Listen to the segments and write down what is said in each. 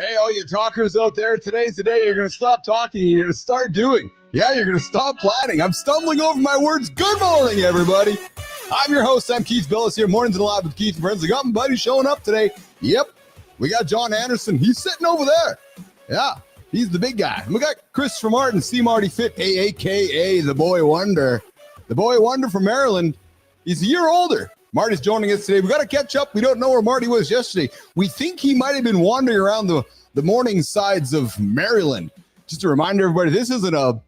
Hey, all you talkers out there, today's the day you're going to stop talking and you're going to start doing. Yeah, you're going to stop planning. I'm stumbling over my words. Good morning, everybody. I'm your host. I'm Keith Bilous here. Mornings in the Lab with Keith and Friends. I got my buddy showing up today. Yep, we got Jon Andersen. He's sitting over there. Yeah, he's the big guy. We got Christopher Martin, C. Marty Fit, a.k.a. the Boy Wonder. The Boy Wonder from Maryland. He's a year older. Marty's joining us today. We got to catch up. We don't know where Marty was yesterday. We think he might have been wandering around the morning sides of Maryland. Just to remind everybody, this isn't an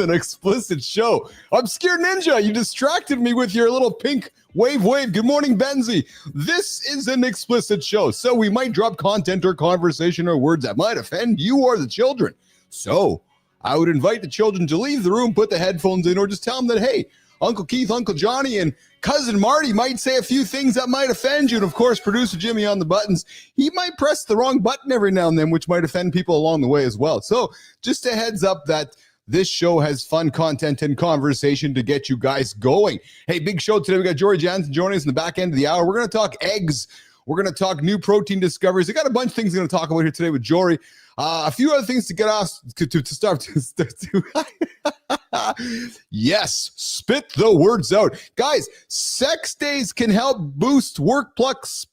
explicit show. Obscure Ninja, you distracted me with your little pink wave. Good morning, Benzie. This is an explicit show, so we might drop content or conversation or words that might offend you or the children. So I would invite the children to leave the room, put the headphones in, or just tell them that, hey, Uncle Keith, Uncle Johnny, and Cousin Marty might say a few things that might offend you. And, of course, Producer Jimmy on the buttons, he might press the wrong button every now and then, which might offend people along the way as well. So just a heads up that this show has fun content and conversation to get you guys going. Hey, big show today. We got Jory Jansen joining us in the back end of the hour. We're going to talk eggs. We're going to talk new protein discoveries. I got a bunch of things we're going to talk about here today with Jory. A few other things to get off to start. Yes, spit the words out. Guys, sex days can help boost workplace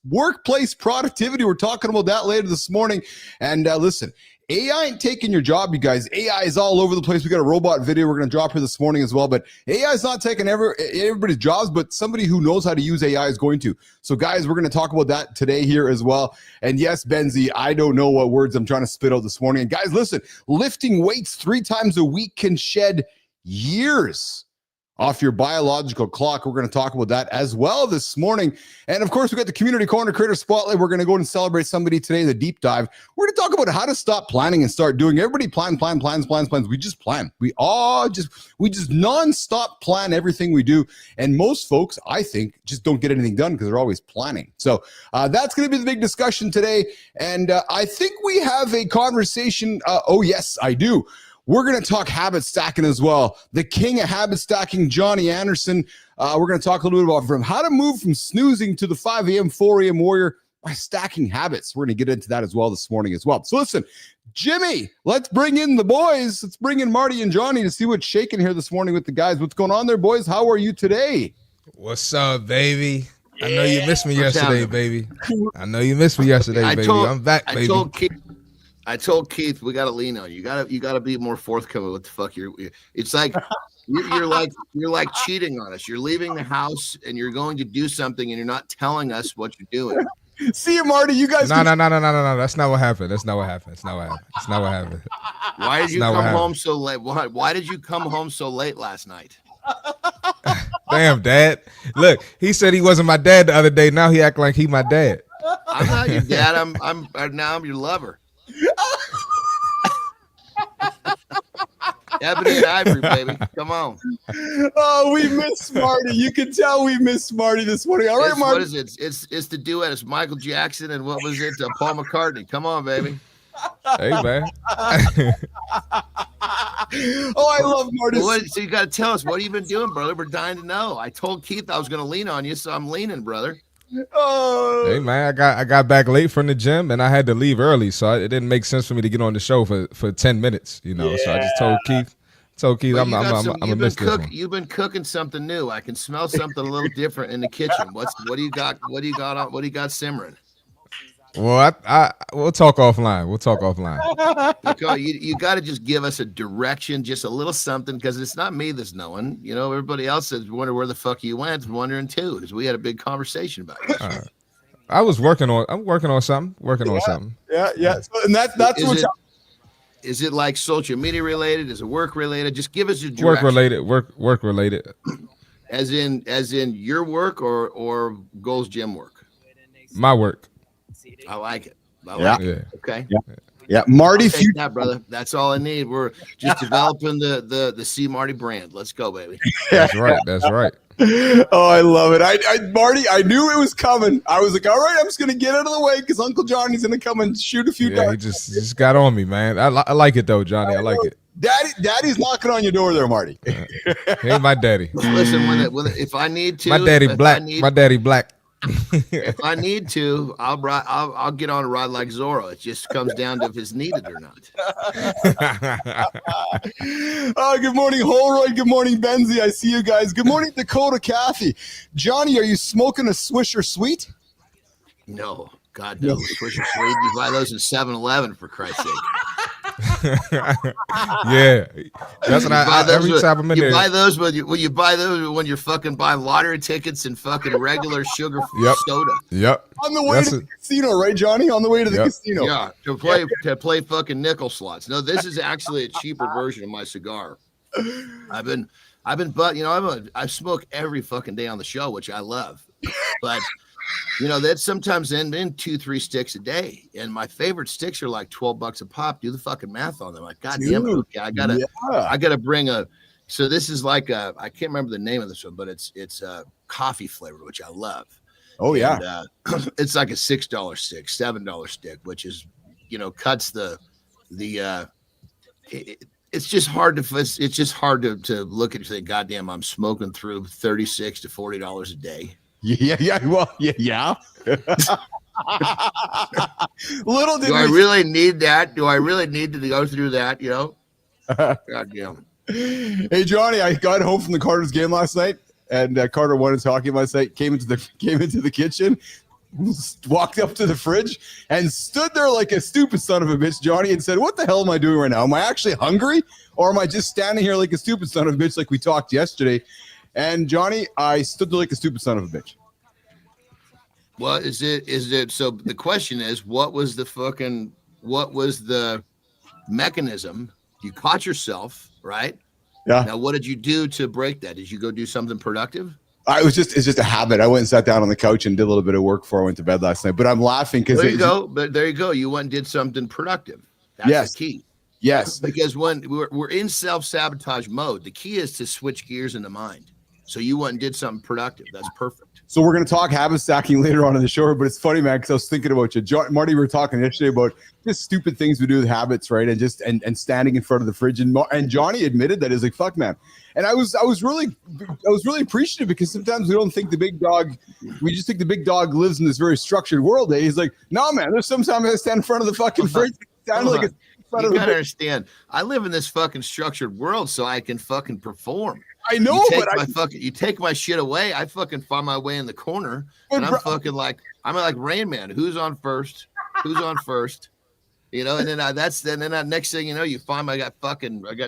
productivity. We're talking about that later this morning. And listen, AI ain't taking your job, you guys. AI is all over the place. We got a robot video we're going to drop here this morning as well. But AI is not taking everybody's jobs, but somebody who knows how to use AI is going to. So, guys, we're going to talk about that today here as well. And yes, Benzie, I don't know what words I'm trying to spit out this morning. And guys, listen, lifting weights 3 times a week can shed years off your biological clock. We're going to talk about that as well this morning. And of course, we got the Community Corner Creator Spotlight. We're going to go and celebrate somebody today, the deep dive. We're going to talk about how to stop planning and start doing. Everybody plans. We just plan. We just nonstop plan everything we do. And most folks, I think, just don't get anything done because they're always planning. So that's going to be the big discussion today. And I think we have a conversation. Oh, yes, I do. We're going to talk habit stacking as well. The king of habit stacking, Johnny Andersen. We're going to talk a little bit about from how to move from snoozing to the 5 a.m., 4 a.m. warrior by stacking habits. We're going to get into that as well this morning as well. So listen, Jimmy, let's bring in the boys. Let's bring in Marty and Johnny to see what's shaking here this morning with the guys. What's going on there, boys? How are you today? What's up, baby? I know you missed me yesterday, baby. I'm back, baby. I told Keith we got to lean on you. You got to be more forthcoming. What the fuck it's like you're like cheating on us. You're leaving the house and you're going to do something and you're not telling us what you're doing. See you, Marty. You guys. No. That's not what happened. Why did you come home so late? Why did you come home so late last night? Damn, Dad. Look, he said he wasn't my dad the other day. Now he act like he my dad. I'm not your dad. I'm your lover. Ebony and Ivory, baby. Come on. Oh, we miss Marty. You can tell we miss Marty this morning. All right, Marty. What is it? It's the duet. It's Michael Jackson and what was it? Paul McCartney. Come on, baby. Hey, man. Oh, I love Marty. So you got to tell us, what have you been doing, brother? We're dying to know. I told Keith I was going to lean on you, so I'm leaning, brother. Oh. Hey, man, I got back late from the gym and I had to leave early, so it didn't make sense for me to get on the show for 10 minutes, you know. Yeah. So I just told Keith, I'm gonna miss this one. You've been cooking something new. I can smell something a little different in the kitchen. What do you got? What do you got simmering? Well, we'll talk offline. You got to just give us a direction, just a little something, because it's not me that's knowing. You know, everybody else is wondering where the fuck you went, wondering too, because we had a big conversation about it. I'm working on something. Yeah. So, and that's is it like social media related? Is it work related? Just give us your direction. Work related. As in your work or Gold's Gym work? My work. I like it. Yeah. Okay. Yeah. Marty, that, brother. That's all I need. We're just developing the C Marty brand. Let's go, baby. That's right. Oh, I love it. Marty, I knew it was coming. I was like, all right, I'm just gonna get out of the way because Uncle Johnny's gonna come and shoot a few darts. He just got on me, man. I like it though, Johnny. I like it. Daddy's knocking on your door there, Marty. Hey, my daddy. Listen, if I need to, my daddy black. If I need to, I'll get on a ride like Zorro. It just comes down to if it's needed or not. Oh, good morning, Holroyd. Good morning, Benzie. I see you guys. Good morning, Dakota, Kathy. Johnny, are you smoking a Swisher Sweet? No, God no. Swisher Sweet. You buy those in 7-Eleven for Christ's sake. Yeah, that's what I every time I'm in there. You buy those when you buy those when you're fucking buying lottery tickets and fucking regular sugar soda. Yep. On the way to the casino, right, Johnny? On the way to the casino. Yeah, to play fucking nickel slots. No, this is actually a cheaper version of my cigar. I've been, but I smoke every fucking day on the show, which I love, but. That's sometimes in 2-3 sticks a day. And my favorite sticks are like $12 a pop. Do the fucking math on them. Like, God damn it. Okay, I gotta bring so this is like I can't remember the name of this one, but it's a coffee flavor, which I love. Oh, yeah. And, it's like a $6 stick, $7 stick, which is, cuts it's just hard to look at and say, God damn, I'm smoking through $36 to $40 a day. Yeah. Well, yeah. Little did Do I really need that? Do I really need to go through that? God damn. Hey, Johnny, I got home from the Carter's game last night, and Carter won his hockey last night. Came into the kitchen, walked up to the fridge, and stood there like a stupid son of a bitch, Johnny, and said, "What the hell am I doing right now? Am I actually hungry, or am I just standing here like a stupid son of a bitch, like we talked yesterday?" And Johnny, I stood there like a stupid son of a bitch. Well, is it? So the question is, what was the mechanism? You caught yourself, right? Yeah. Now, what did you do to break that? Did you go do something productive? It's just a habit. I went and sat down on the couch and did a little bit of work before I went to bed last night. But I'm laughing because there you go. But there you go. You went and did something productive. That's the key. Yes. Because when we're in self-sabotage mode, the key is to switch gears in the mind. So you went and did something productive. That's perfect. So we're going to talk habit stacking later on in the show, but it's funny, man, because I was thinking about you. Marty, we were talking yesterday about just stupid things we do with habits, right? And just and standing in front of the fridge. And Johnny admitted that. He's like, fuck, man. And I was really appreciative, because sometimes we don't think we just think the big dog lives in this very structured world. Eh? He's like, no, man, there's sometimes I stand in front of the fucking fridge. You gotta understand, I live in this fucking structured world so I can fucking perform. I know, you take my shit away, I fucking find my way in the corner, and I'm like Rain Man. Who's on first? Who's on first? And then next thing you know, you find I got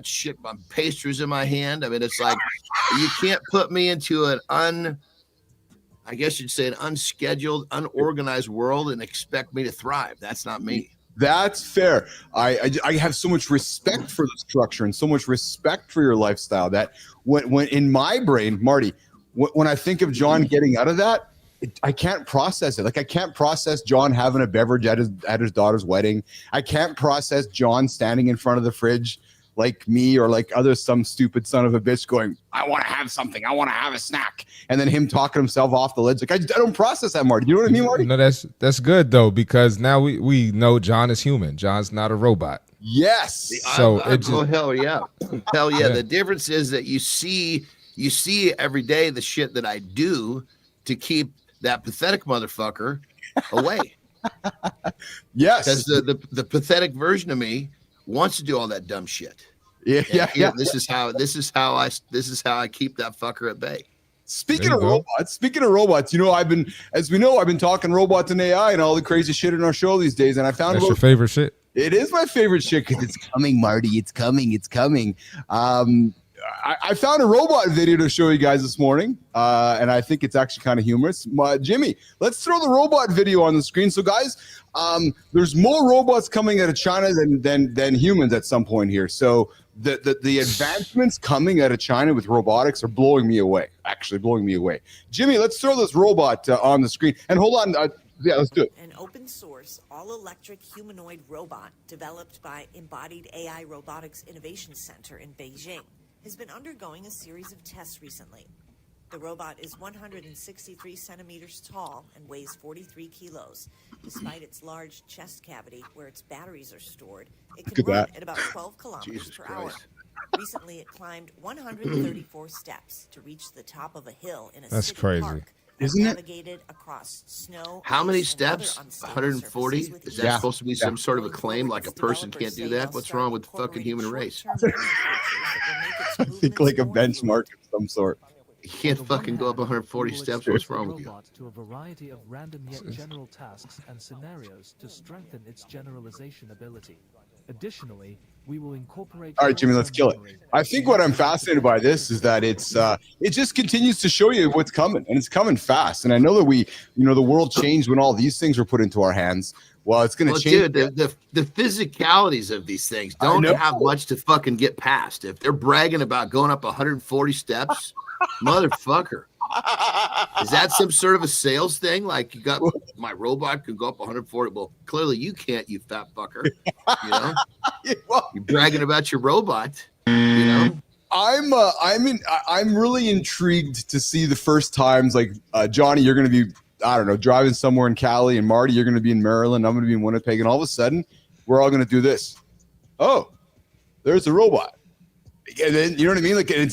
shit, my pastries in my hand. I mean, it's like you can't put me into an unscheduled, unorganized world and expect me to thrive. That's not me. That's fair. I have so much respect for the structure and so much respect for your lifestyle that when in my brain, Marty, when I think of John getting out of that, I can't process it. Like, I can't process John having a beverage at his daughter's wedding. I can't process John standing in front of the fridge like me or like some stupid son of a bitch going, I want to have something. I want to have a snack. And then him talking himself off the ledge. Like, I don't process that, Marty. You know what I mean, Marty? No, that's good, though, because now we know John is human. John's not a robot. Yes. So hell yeah. Hell yeah. The difference is that you see every day the shit that I do to keep that pathetic motherfucker away. Yes. Because the pathetic version of me wants to do all that dumb shit. Yeah. This is how I keep that fucker at bay. Speaking of robots, I've been talking robots and AI and all the crazy shit in our show these days, and I found your favorite shit. It is my favorite shit because it's coming, Marty. It's coming. I found a robot video to show you guys this morning, and I think it's actually kind of humorous. Jimmy, let's throw the robot video on the screen. So, guys, there's more robots coming out of China than humans at some point here. So the advancements coming out of China with robotics are blowing me away. Actually, blowing me away. Jimmy, let's throw this robot on the screen. And hold on. Let's do it. An open source, all-electric humanoid robot developed by Embodied AI Robotics Innovation Center in Beijing has been undergoing a series of tests recently. The robot is 163 centimeters tall and weighs 43 kilos. Despite its large chest cavity where its batteries are stored, it can run at about 12 kilometers per hour. Recently, it climbed 134 steps to reach the top of a hill in a city park Isn't it? navigated across snow. How many ice, and other steps? unstable 140? surfaces with Is that Yeah. supposed to be some sort of a claim, like a person can't do that? What's wrong with the fucking human race? I think like a benchmark of some sort. You can't fucking go up 140 steps. What's wrong with you? To a variety of random yet general tasks and scenarios to strengthen its generalization ability. Additionally, we will incorporate. All right, Jimmy, let's kill it. I think what I'm fascinated by this is that it just continues to show you what's coming, and it's coming fast. And I know that the world changed when all these things were put into our hands. Well, it's going to change. Dude, the physicalities of these things don't have much to fucking get past. If they're bragging about going up 140 steps, motherfucker. Is that some sort of a sales thing? Like, you got my robot can go up 140. Well, clearly you can't, you fat fucker. You know, you're bragging about your robot. You know, I'm really intrigued to see the first times. Like Johnny, you're going to be, I don't know, driving somewhere in Cali, and Marty, you're going to be in Maryland. I'm going to be in Winnipeg, and all of a sudden, we're all going to do this. Oh, there's the robot. And then, you know what I mean? Like, and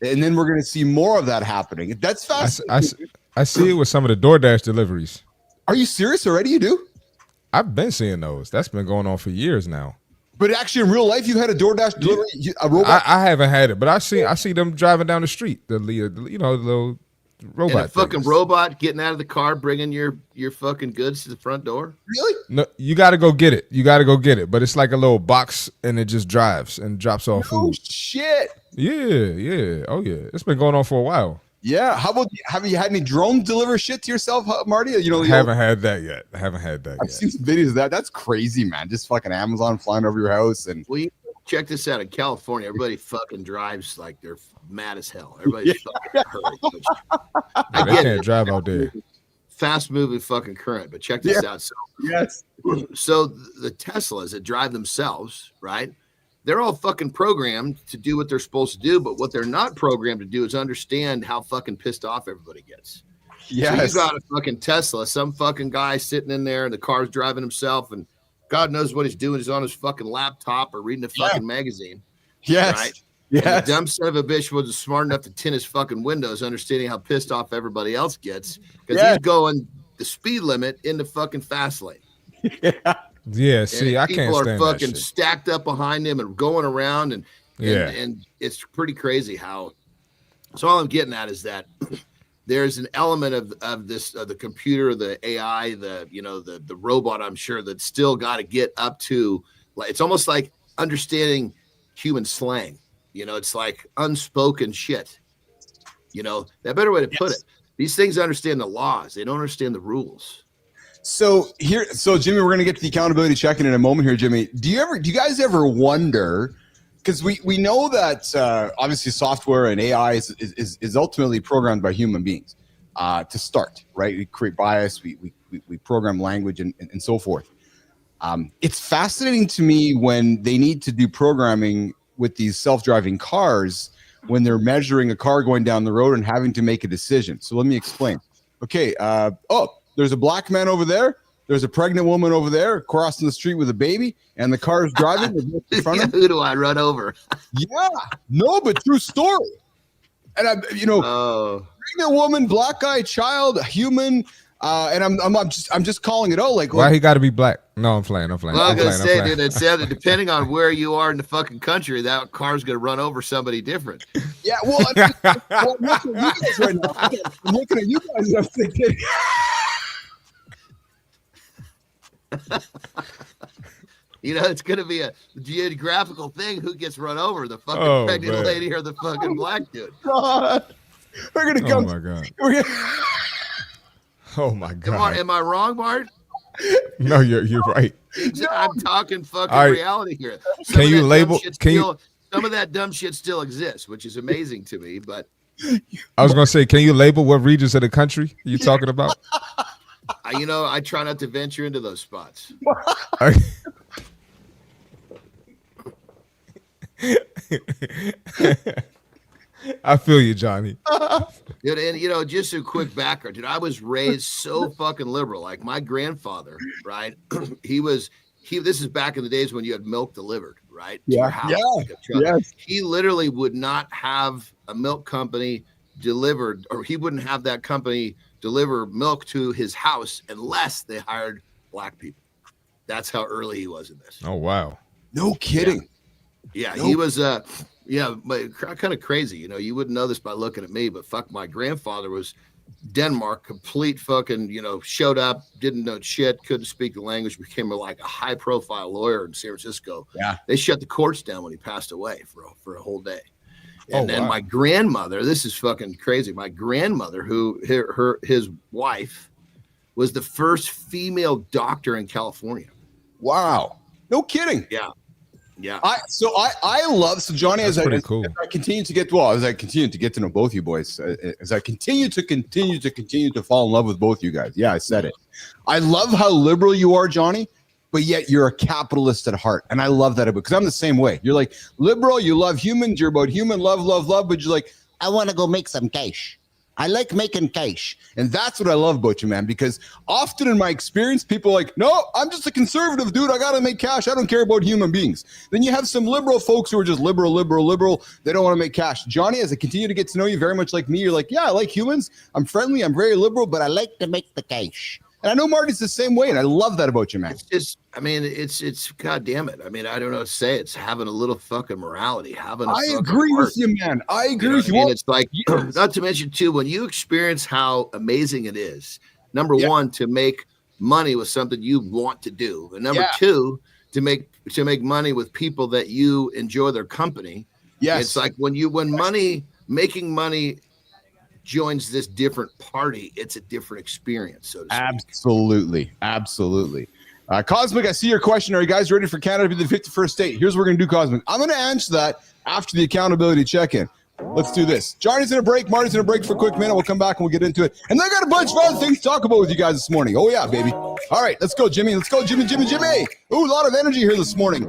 then we're gonna see more of that happening. That's fascinating. I see it with some of the DoorDash deliveries. Are you serious already? You do? I've been seeing those. That's been going on for years now. But actually, in real life, you had a DoorDash delivery, a robot. I haven't had it, but I see them driving down the street. The little robot. and a fucking robot getting out of the car, bringing your fucking goods to the front door. Really? No, you got to go get it. But it's like a little box, and it just drives and drops off Oh food. shit! Yeah. Oh yeah, it's been going on for a while. Yeah. How about, have you had any drones deliver shit to yourself, Marty? I haven't had that yet. I've seen some videos of that. That's crazy, man. Just fucking Amazon flying over your house and. Well, check this out. In California, everybody fucking drives like they're mad as hell. Everybody's fucking hurry. They can't drive out there. Fast moving fucking current. But check this out. So the Teslas that drive themselves, right? They're all fucking programmed to do what they're supposed to do, but what they're not programmed to do is understand how fucking pissed off everybody gets. Yes. So you got a fucking Tesla, some fucking guy sitting in there, and the car's driving himself, and God knows what he's doing. He's on his fucking laptop or reading a fucking magazine. Yes. Right? Yes. And the dumb son of a bitch wasn't smart enough to tint his fucking windows, understanding how pissed off everybody else gets, because he's going the speed limit in the fucking fast lane. Yeah, see, I can't stand that shit. People are fucking stacked up behind him and going around, and it's pretty crazy how. So all I'm getting at is that there's an element of this the computer, the AI, the robot, I'm sure, that's still got to get up to, like, it's almost like understanding human slang. It's like unspoken shit. That better way to put it. These things understand the laws. They don't understand the rules. So Jimmy, we're gonna get to the accountability check-in in a moment here, Jimmy. Do you guys ever wonder? Because we know that obviously software and AI is ultimately programmed by human beings to start, right? We create bias, we program language and so forth. It's fascinating to me when they need to do programming with these self-driving cars when they're measuring a car going down the road and having to make a decision. So let me explain. Okay, there's a black man over there. There's a pregnant woman over there crossing the street with a baby, and the car is driving in front of him. Who do I run over? Yeah, no, but true story. And pregnant woman, black guy, child, human, and I'm just calling it out. Like, why he got to be black? No, I'm playing. Well, I'm gonna say, dude, it said depending on where you are in the fucking country, that car's gonna run over somebody different. Yeah, well, I'm looking at you guys right now. I'm looking at you guys, and I'm thinking. It's going to be a geographical thing. Who gets run over, the fucking pregnant lady or the fucking black dude? God. We're going to go. Oh, my God. Oh, my God. Am I wrong, Bart? No, you're right. I'm talking fucking reality here. Can you label? Some of that dumb shit still exists, which is amazing to me. But I was going to say, can you label what regions of the country you're talking about? I try not to venture into those spots. I feel you, Johnny. Dude, and just a quick background, dude. I was raised so fucking liberal. Like my grandfather, right? This is back in the days when you had milk delivered, right? To your house, like a truck. Yes. He literally would not have a milk company delivered, or he wouldn't have that company deliver milk to his house unless they hired black people. That's how early he was in this. Oh, wow. No kidding. Yeah, Nope. he was kind of crazy. You know, you wouldn't know this by looking at me, but fuck, my grandfather was Denmark, complete fucking, showed up, didn't know shit, couldn't speak the language, became a high profile lawyer in San Francisco. Yeah. They shut the courts down when he passed away for a whole day. And then wow. my grandmother, this is fucking crazy. My grandmother, his wife was the first female doctor in California. Wow. No kidding. Yeah. Yeah. I love Johnny, That's pretty cool. As I continue to get to know both you boys, as I continue to fall in love with both you guys. Yeah, I said it. I love how liberal you are, Johnny, but yet you're a capitalist at heart. And I love that because I'm the same way. You're like liberal, you love humans, you're about human love, but you're like, I want to go make some cash. I like making cash. And that's what I love about you, man, because often in my experience, people are like, no, I'm just a conservative dude. I got to make cash. I don't care about human beings. Then you have some liberal folks who are just liberal. They don't want to make cash. Johnny, as I continue to get to know you very much like me, you're like, yeah, I like humans. I'm friendly. I'm very liberal, but I like to make the cash. And I know Marty's the same way, and I love that about you, man. It's just, it's God damn it. I don't know what to say. It's having a little fucking morality. I agree with you, man. I agree with you. It's like, not to mention too, when you experience how amazing it is, number one, to make money with something you want to do, and number two, to make money with people that you enjoy their company. Yes, it's like making money joins this different party, it's a different experience. So absolutely. Cosmic, I see your question. Are you guys ready for Canada to be the 51st state? Here's what we're going to do, Cosmic. I'm going to answer that after the accountability check-in. Let's do this. Johnny's going to break. Marty's going to break for a quick minute. We'll come back and we'll get into it. And I got a bunch of other things to talk about with you guys this morning. Oh, yeah, baby. All right, let's go, Jimmy. Let's go, Jimmy. Ooh, a lot of energy here this morning.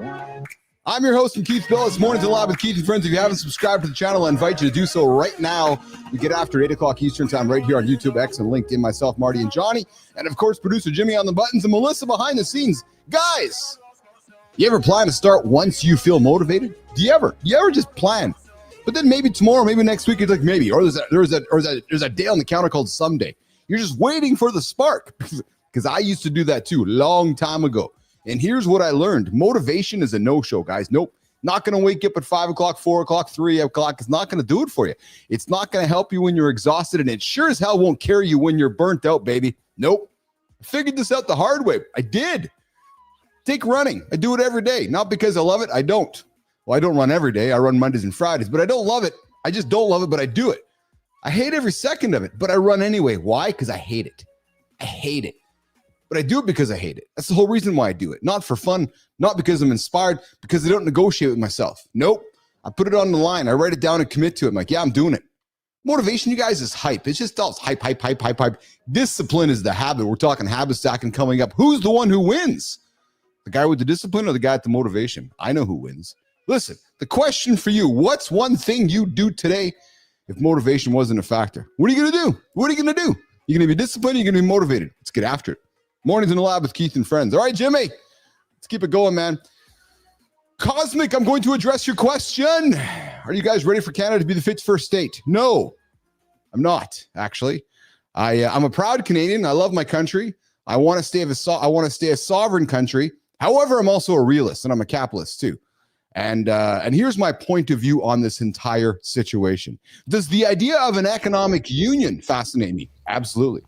I'm your host, Keith Bilous. Mornings in Live with Keith and Friends. If you haven't subscribed to the channel, I invite you to do so right now. We get after 8 o'clock Eastern time right here on YouTube, X, and LinkedIn. Myself, Marty, and Johnny. And, of course, producer Jimmy on the buttons and Melissa behind the scenes. Guys, you ever plan to start once you feel motivated? Do you ever just plan? But then maybe tomorrow, maybe next week, it's like maybe. Or there's a day on the counter called someday. You're just waiting for the spark. Because I used to do that too, long time ago. And here's what I learned. Motivation is a no-show, guys. Nope. Not going to wake you up at 5 o'clock, 4 o'clock, 3 o'clock. It's not going to do it for you. It's not going to help you when you're exhausted. And it sure as hell won't carry you when you're burnt out, baby. Nope. I figured this out the hard way. I did. Take running. I do it every day. Not because I love it. I don't. Well, I don't run every day. I run Mondays and Fridays. But I don't love it. I just don't love it, but I do it. I hate every second of it. But I run anyway. Why? Because I hate it. I hate it. But I do it because I hate it. That's the whole reason why I do it. Not for fun, not because I'm inspired, because I don't negotiate with myself. Nope. I put it on the line. I write it down and commit to it. I'm like, yeah, I'm doing it. Motivation, you guys, is hype. It's just all hype. Discipline is the habit. We're talking habit stacking coming up. Who's the one who wins? The guy with the discipline or the guy with the motivation? I know who wins. Listen, the question for you, what's one thing you do today if motivation wasn't a factor? What are you going to do? What are you going to do? You're going to be disciplined. You're going to be motivated. Let's get after it. Mornings in the Lab with Keith and Friends. All right, Jimmy, let's keep it going, man. Cosmic, I'm going to address your question. Are you guys ready for Canada to be the 51st state? No, I'm not, actually. I'm a proud Canadian. I love my country. I want to stay a sovereign country. However, I'm also a realist, and I'm a capitalist, too. And here's my point of view on this entire situation. Does the idea of an economic union fascinate me? Absolutely.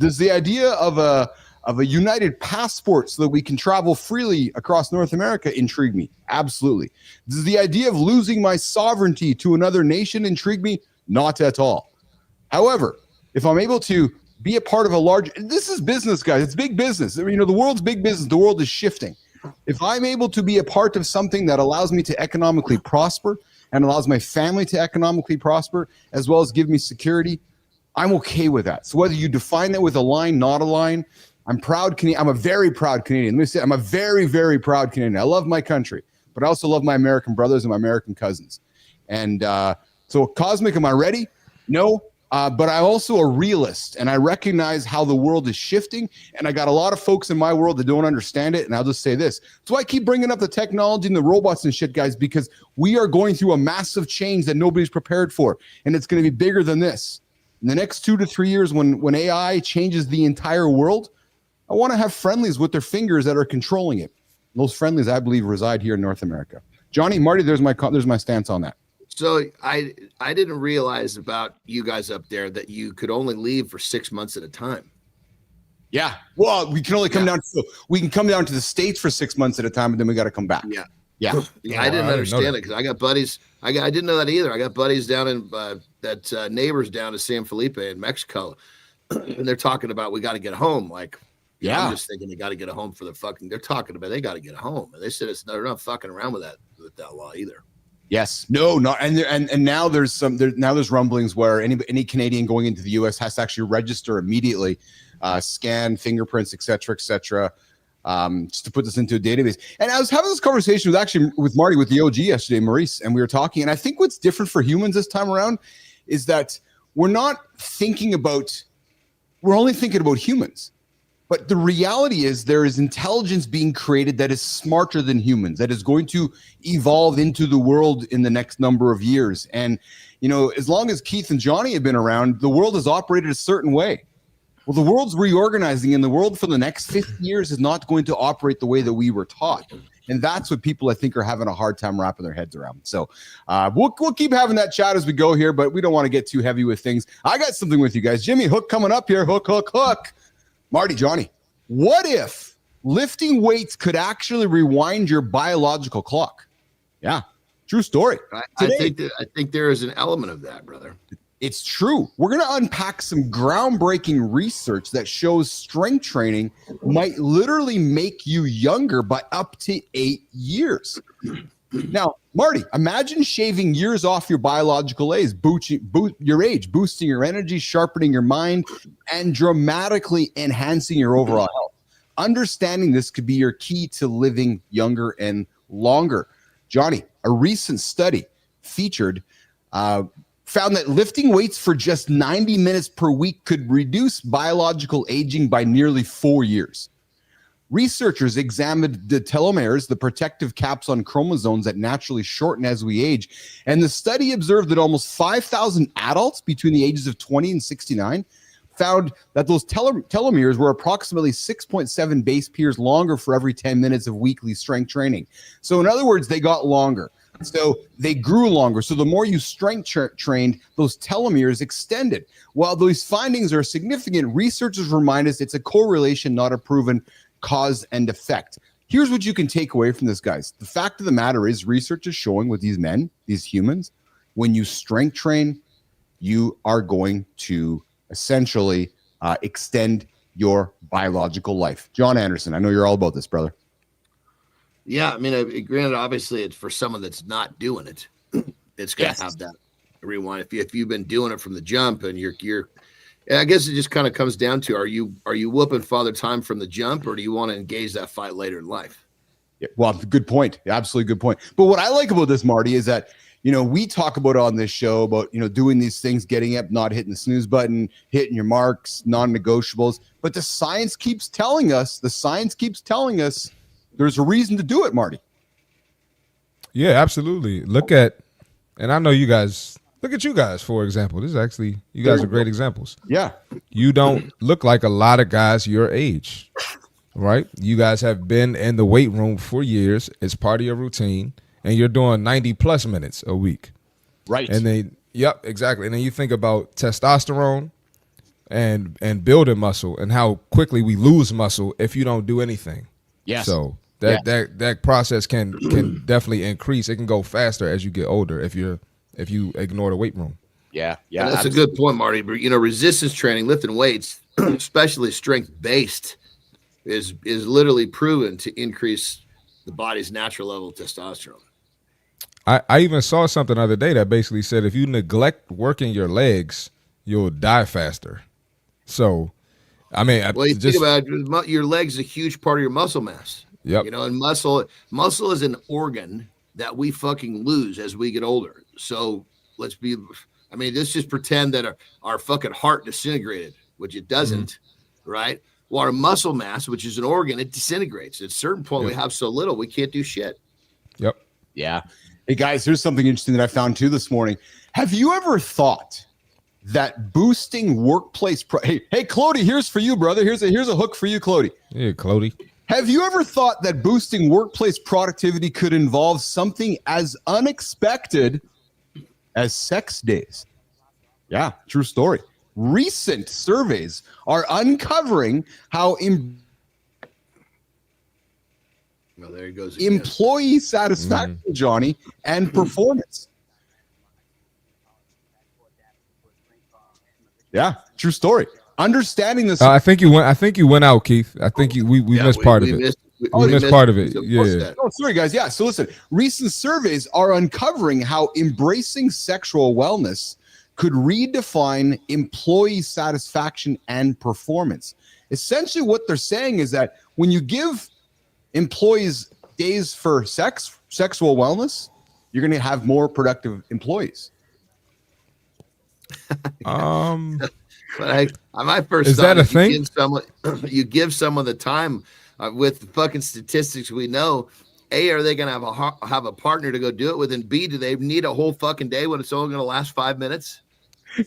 Does the idea of a united passport so that we can travel freely across North America intrigue me? Absolutely. Does the idea of losing my sovereignty to another nation intrigue me? Not at all. However, if I'm able to be a part of this is business, guys. It's big business. The world's big business. The world is shifting. If I'm able to be a part of something that allows me to economically prosper and allows my family to economically prosper, as well as give me security, I'm okay with that. So whether you define that with a line, not a line, I'm proud Canadian. I'm a very proud Canadian. Let me say, I'm a very, very proud Canadian. I love my country, but I also love my American brothers and my American cousins. And so, Cosmic, am I ready? No, but I'm also a realist, and I recognize how the world is shifting. And I got a lot of folks in my world that don't understand it. And I'll just say this. That's why I keep bringing up the technology and the robots and shit, guys, because we are going through a massive change that nobody's prepared for. And it's going to be bigger than this. In the next 2 to 3 years, when AI changes the entire world, I want to have friendlies with their fingers that are controlling it. Those friendlies, I believe, reside here in North America. Johnny, Marty, there's my stance on that. So I didn't realize about you guys up there that you could only leave for 6 months at a time. Yeah. Well, we can only come down to the States for 6 months at a time, and then we got to come back. Yeah. Yeah. I didn't understand it because I got buddies. I didn't know that either. I got buddies down in neighbors down to San Felipe in Mexico, and they're talking about we got to get home. Like, I'm just thinking they got to get a home for the fucking. They're talking about they got to get a home, and they said they're not fucking around with that law either. Yes, no, and now there's rumblings where any Canadian going into the U.S. has to actually register immediately, scan fingerprints, et cetera, just to put this into a database. And I was having this conversation with Marty, with the OG yesterday, Maurice, and we were talking. And I think what's different for humans this time around is that we're only thinking about humans. But the reality is there is intelligence being created that is smarter than humans, that is going to evolve into the world in the next number of years. And, as long as Keith and Johnny have been around, the world has operated a certain way. Well, the world's reorganizing, and the world for the next 50 years is not going to operate the way that we were taught. And that's what people, I think, are having a hard time wrapping their heads around. So we'll keep having that chat as we go here, but we don't want to get too heavy with things. I got something with you guys. Jimmy, Hook coming up here. Hook. Marty, Johnny, what if lifting weights could actually rewind your biological clock? Yeah, true story. I think there is an element of that, brother. It's true. We're going to unpack some groundbreaking research that shows strength training might literally make you younger by up to 8 years. Now, Marty, imagine shaving years off your biological age, boosting your energy, sharpening your mind, and dramatically enhancing your overall health. Understanding this could be your key to living younger and longer. Johnny, a recent study found that lifting weights for just 90 minutes per week could reduce biological aging by nearly 4 years. Researchers examined the telomeres, the protective caps on chromosomes that naturally shorten as we age. And the study observed that almost 5,000 adults between the ages of 20 and 69 found that those telomeres were approximately 6.7 base pairs longer for every 10 minutes of weekly strength training. So in other words, they got longer. So they grew longer. So the more you strength trained, those telomeres extended. While those findings are significant, researchers remind us it's a correlation, not a proven cause and effect. Here's what you can take away from this, guys. The fact of the matter is research is showing with these men, these humans, when you strength train, you are going to essentially extend your biological life. Jon Andersen, I know you're all about this, brother. Yeah, I mean, granted, obviously, it's for someone that's not doing it. It's going to have that rewind. If you've been doing it from the jump, and you're, I guess it just kind of comes down to are you whooping Father Time from the jump, or do you want to engage that fight later in life? Yeah, well, good point. Absolutely good point. But what I like about this, Marty, is that we talk about on this show about doing these things, getting up, not hitting the snooze button, hitting your marks, non-negotiables. But the science keeps telling us. There's a reason to do it, Marty. Yeah, absolutely. And I know you guys, look at you guys, for example. This is actually, you guys are great examples. Yeah. You don't look like a lot of guys your age, right? You guys have been in the weight room for years. It's part of your routine, and you're doing 90 plus minutes a week. Right. And then, yep, exactly. And then you think about testosterone and building muscle and how quickly we lose muscle if you don't do anything. Yes. So that process can definitely increase. It can go faster as you get older if you ignore the weight room. Yeah. And that's a good point, Marty. Resistance training, lifting weights, especially strength based, is literally proven to increase the body's natural level of testosterone. I even saw something the other day that basically said if you neglect working your legs, you'll die faster. So, I mean, think about it, your legs is a huge part of your muscle mass. Yep. And muscle is an organ that we fucking lose as we get older. So I mean, let's just pretend that our fucking heart disintegrated, which it doesn't, right? Well, our muscle mass, which is an organ, it disintegrates. At a certain point, we have so little, we can't do shit. Yep. Yeah. Hey, guys, here's something interesting that I found too this morning. Have you ever thought that boosting workplace hey, Clody, here's for you, brother. Here's a hook for you, Clody. Yeah, Clody. Have you ever thought that boosting workplace productivity could involve something as unexpected as sex days? Yeah, true story. Recent surveys are uncovering how Well, there he goes again. employee satisfaction, Johnny, and performance. Yeah, true story. Understanding this. I think you went out, Keith. I think we missed part of it. We missed part of it. Yeah. Oh, sorry, guys. Yeah. So listen, recent surveys are uncovering how embracing sexual wellness could redefine employee satisfaction and performance. Essentially, what they're saying is that when you give employees days for sexual wellness, you're going to have more productive employees. But my first is thought that a is thing? You give someone the time with the fucking statistics we know. A, are they going to have a partner to go do it with? And B, do they need a whole fucking day when it's only going to last 5 minutes?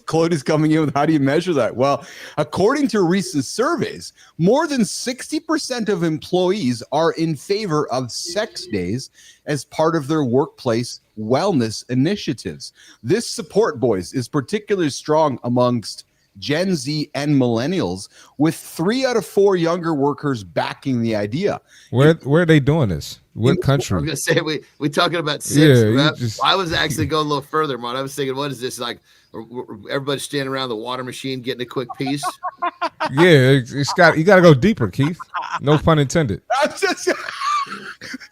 Claudia's coming in with how do you measure that? Well, according to recent surveys, more than 60% of employees are in favor of sex days as part of their workplace wellness initiatives. This support, boys, is particularly strong amongst Gen Z and millennials, with 3 out of 4 younger workers backing the idea. Where are they doing this? What country? I'm gonna say we talking about 6. Yeah, I was actually going a little further, man. I was thinking, what is this like? Everybody's standing around the water machine getting a quick piece. Yeah, you got to go deeper, Keith. No pun intended.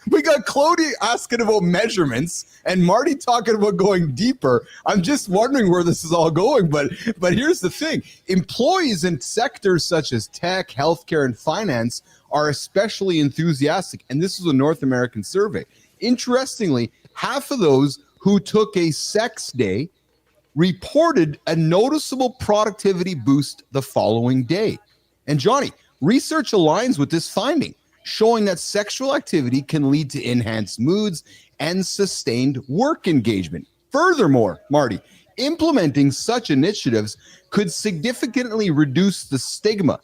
We got Clody asking about measurements and Marty talking about going deeper. I'm just wondering where this is all going, but here's the thing. Employees in sectors such as tech, healthcare, and finance are especially enthusiastic, and this is a North American survey. Interestingly, half of those who took a sex day reported a noticeable productivity boost the following day. And Johnny, research aligns with this finding, showing that sexual activity can lead to enhanced moods and sustained work engagement. Furthermore, Marty, implementing such initiatives could significantly reduce the stigma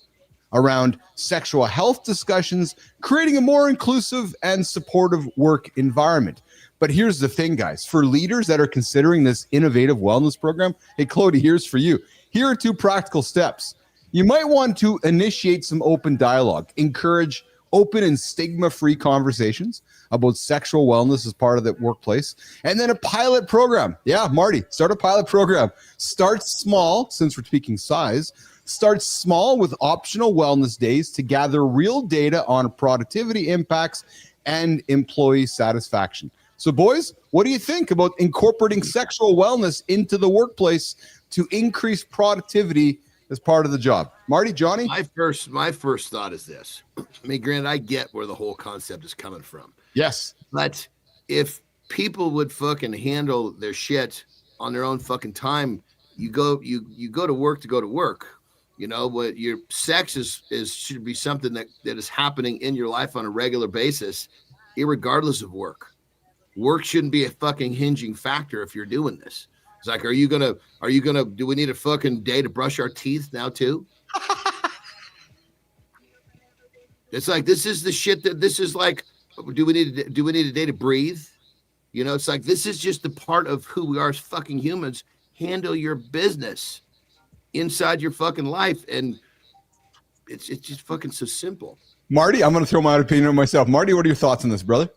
around sexual health discussions, creating a more inclusive and supportive work environment. But here's the thing, guys. For leaders that are considering this innovative wellness program, hey, Clody, here's for you. Here are 2 practical steps. You might want to initiate some open dialogue, encourage open and stigma-free conversations about sexual wellness as part of the workplace, and then a pilot program. Yeah, Marty, start a pilot program. Start small, since we're speaking size. Start small with optional wellness days to gather real data on productivity impacts and employee satisfaction. So, boys, what do you think about incorporating sexual wellness into the workplace to increase productivity as part of the job? Marty, Johnny? My first thought is this. I mean, granted, I get where the whole concept is coming from. Yes. But if people would fucking handle their shit on their own fucking time, you go to work to go to work. You know, what your sex is should be something that is happening in your life on a regular basis, irregardless of work. Work shouldn't be a fucking hinging factor if you're doing this. It's like, do we need a fucking day to brush our teeth now too? It's like, this is the shit this is like, do we need a day to breathe? You know, it's like, this is just a part of who we are as fucking humans. Handle your business inside your fucking life. And it's just fucking so simple. Marty, I'm going to throw my opinion on myself. Marty, what are your thoughts on this, brother?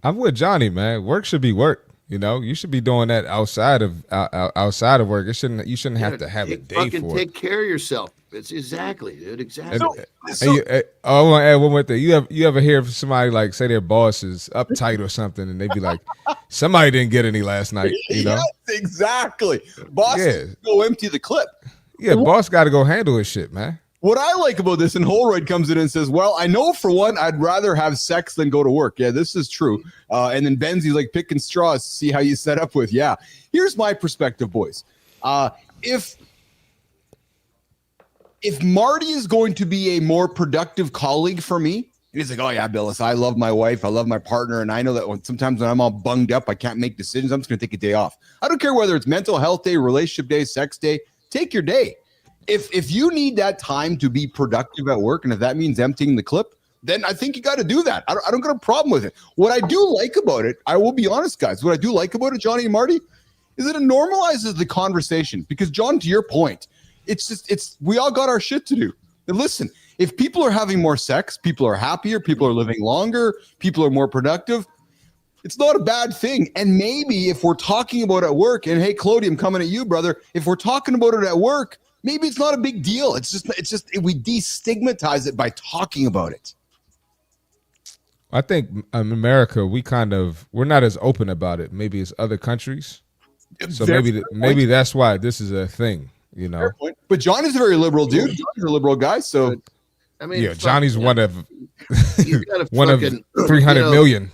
I'm with Johnny, man. Work should be work. You know, you should be doing that outside of work. You shouldn't have to have a day fucking for take it. care of yourself. It's exactly, dude. Exactly. I want to add one more thing. You ever hear somebody like say their boss is uptight or something, and they be like, somebody didn't get any last night. You know, yes, exactly. Boss, go empty the clip. Yeah, boss got to go handle his shit, man. What I like about this, and Holroyd comes in and says, well, I know for one, I'd rather have sex than go to work. Yeah, this is true. And then Benzie's like picking straws to see how you set up with. Yeah, here's my perspective, boys. If Marty is going to be a more productive colleague for me, and he's like, oh yeah, Billis, I love my wife, I love my partner, and I know that sometimes when I'm all bunged up, I can't make decisions. I'm just going to take a day off. I don't care whether it's mental health day, relationship day, sex day. Take your day. If you need that time to be productive at work, and if that means emptying the clip, then I think you got to do that. I don't got a problem with it. What I do like about it, I will be honest, guys, what I do like about it, Johnny and Marty, is that it normalizes the conversation. Because, John, to your point, we all got our shit to do. And listen, if people are having more sex, people are happier, people are living longer, people are more productive, it's not a bad thing. And maybe if we're talking about it at work, and hey, Clody, I'm coming at you, brother. If we're talking about it at work, maybe it's not a big deal. It's just we destigmatize it by talking about it. I think in America, we're not as open about it. Maybe it's other countries. So maybe that's why this is a thing, you know. But Johnny's a very liberal dude. Johnny's a liberal guy, so I mean, yeah, Johnny's one of one of 300 million.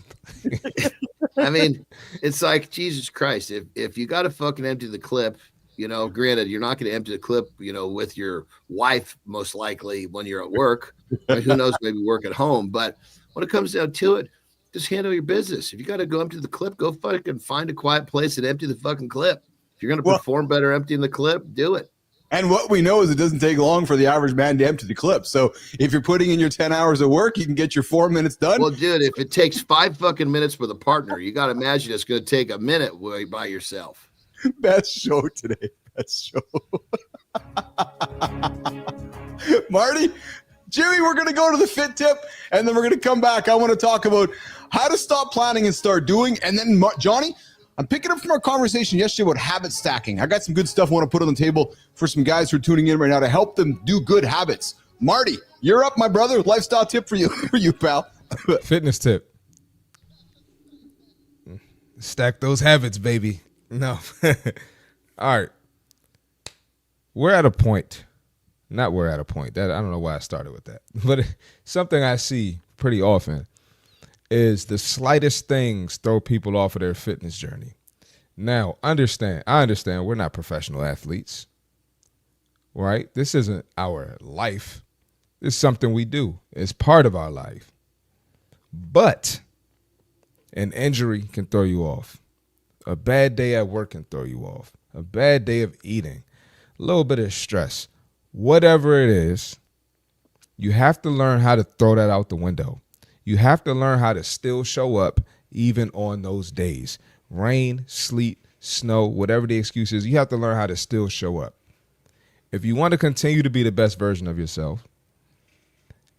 I mean, it's like Jesus Christ. If you got to fucking empty the clip, you know, granted, you're not going to empty the clip, you know, with your wife most likely when you're at work. I mean, who knows? Maybe work at home, but when it comes down to it, just handle your business. If you got to go empty the clip, go fucking find a quiet place and empty the fucking clip. If you're going to perform better emptying the clip, do it. And what we know is it doesn't take long for the average man to empty the clip. So if you're putting in your 10 hours of work, you can get your 4 minutes done. Well, dude, if it takes 5 fucking minutes with a partner, you got to imagine it's going to take a minute by yourself. Best show today. Best show. Marty, Jimmy, we're going to go to the fit tip, and then we're going to come back. I want to talk about how to stop planning and start doing. And then, Johnny, I'm picking up from our conversation yesterday about habit stacking. I got some good stuff I want to put on the table for some guys who are tuning in right now to help them do good habits. Marty, you're up, my brother. Lifestyle tip for you, pal. Fitness tip. Stack those habits, baby. No. All right. We're at a point. Not we're at a point. That I don't know why I started with that. But something I see pretty often is the slightest things throw people off of their fitness journey. Now, I understand we're not professional athletes, right? This isn't our life. It's something we do. It's part of our life. But an injury can throw you off. A bad day at work can throw you off. A bad day of eating. A little bit of stress. Whatever it is, you have to learn how to throw that out the window. You have to learn how to still show up even on those days. Rain, sleet, snow, whatever the excuse is, you have to learn how to still show up. If you want to continue to be the best version of yourself,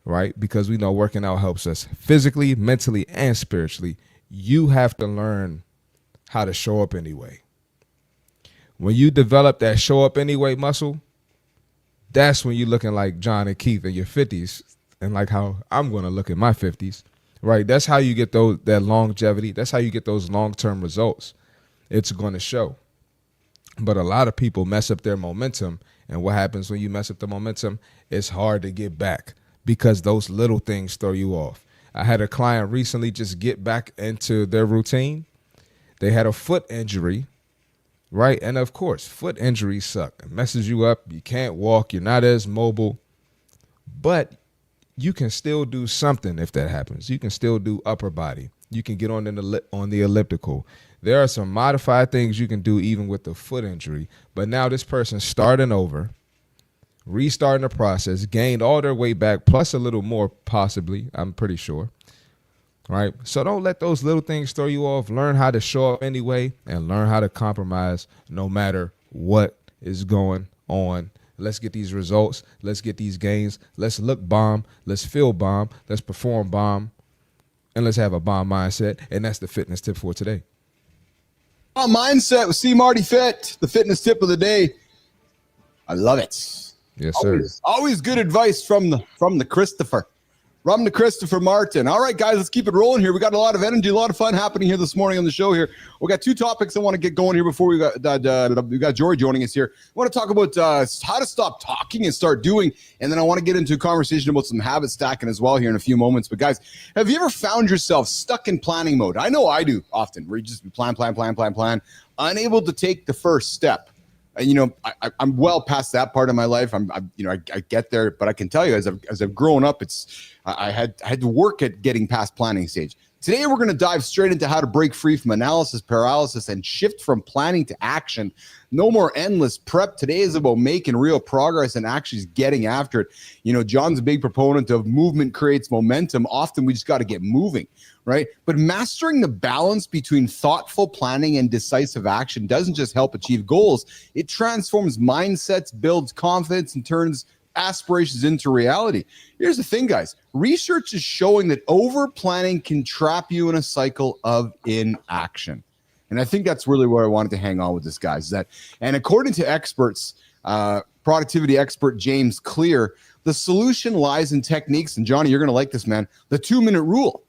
right, because we know working out helps us physically, mentally, and spiritually, you have to learn how to show up anyway. When you develop that show up anyway muscle, that's when you're looking like John and Keith in your 50s and like how I'm going to look in my 50s, right? That's how you get that longevity. That's how you get those long-term results. It's going to show. But a lot of people mess up their momentum. And what happens when you mess up the momentum? It's hard to get back because those little things throw you off. I had a client recently just get back into their routine. They had a foot injury. Right. And of course, foot injuries suck. It messes you up. You can't walk. You're not as mobile. But you can still do something if that happens. You can still do upper body. You can get on the elliptical. There are some modified things you can do even with the foot injury. But now this person's starting over, restarting the process, gained all their weight back, plus a little more possibly, I'm pretty sure. Right. So don't let those little things throw you off. Learn how to show up anyway and learn how to compromise no matter what is going on. Let's get these results. Let's get these gains. Let's look bomb. Let's feel bomb. Let's perform bomb. And let's have a bomb mindset. And that's the fitness tip for today. Mindset with C. Marty Fit, the fitness tip of the day. I love it. Yes, sir. Always good advice from the Christopher. From the Christopher Martin. All right, guys, let's keep it rolling here. We got a lot of energy, a lot of fun happening here this morning on the show here. We got 2 topics I want to get going here before we got Jory joining us here. I want to talk about how to stop talking and start doing, and then I want to get into a conversation about some habit stacking as well here in a few moments. But guys, have you ever found yourself stuck in planning mode? I know I do often, where you just plan, unable to take the first step. I'm well past that part of my life. I get there, but I can tell you, as I've grown up, I had to work at getting past planning stage. Today, we're going to dive straight into how to break free from analysis paralysis and shift from planning to action. No more endless prep. Today is about making real progress and actually getting after it. John's a big proponent of movement creates momentum. Often we just got to get moving, right? But mastering the balance between thoughtful planning and decisive action doesn't just help achieve goals. It transforms mindsets, builds confidence, and turns aspirations into reality. Here's the thing, guys. Research is showing that over planning can trap you in a cycle of inaction. And I think that's really where I wanted to hang on with this, guys. And according to experts, productivity expert James Clear, the solution lies in techniques. And Johnny, you're going to like this, man. The 2-minute rule.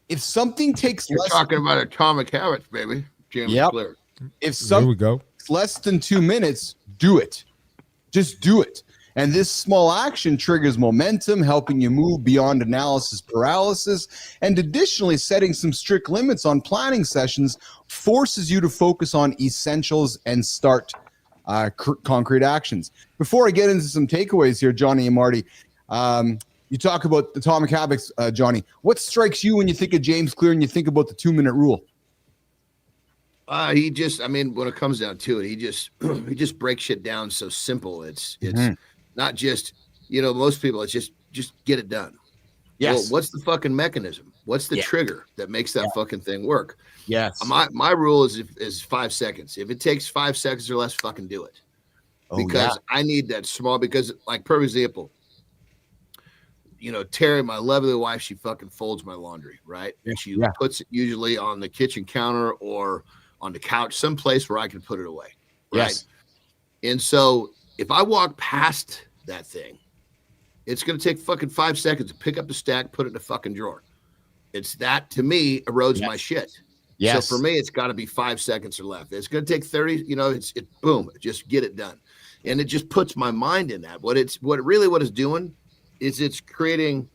If something takes You're talking about atomic habits, baby. James Clear. If something takes less than 2 minutes, do it. Just do it. And this small action triggers momentum, helping you move beyond analysis paralysis. And additionally, setting some strict limits on planning sessions forces you to focus on essentials and start concrete actions. Before I get into some takeaways here, Johnny and Marty, you talk about atomic habits, Johnny. What strikes you when you think of James Clear and you think about the 2-minute rule? When it comes down to it, he just breaks shit down so simple. It's not just, most people, it's just get it done. Yes. Well, what's the fucking mechanism? What's the trigger that makes that fucking thing work? Yes. My rule is 5 seconds. If it takes 5 seconds or less, fucking do it. Because I need that small, because like, per example, Terry, my lovely wife, she fucking folds my laundry, right? And she puts it usually on the kitchen counter or on the couch, someplace where I can put it away. Right. Yes. And so if I walk past that thing, it's going to take fucking 5 seconds to pick up the stack, put it in a fucking drawer. It's that, to me, erodes my shit. Yes. So for me, it's got to be 5 seconds or less. It's going to take 30, boom, just get it done. And it just puts my mind in that. What it's doing is it's creating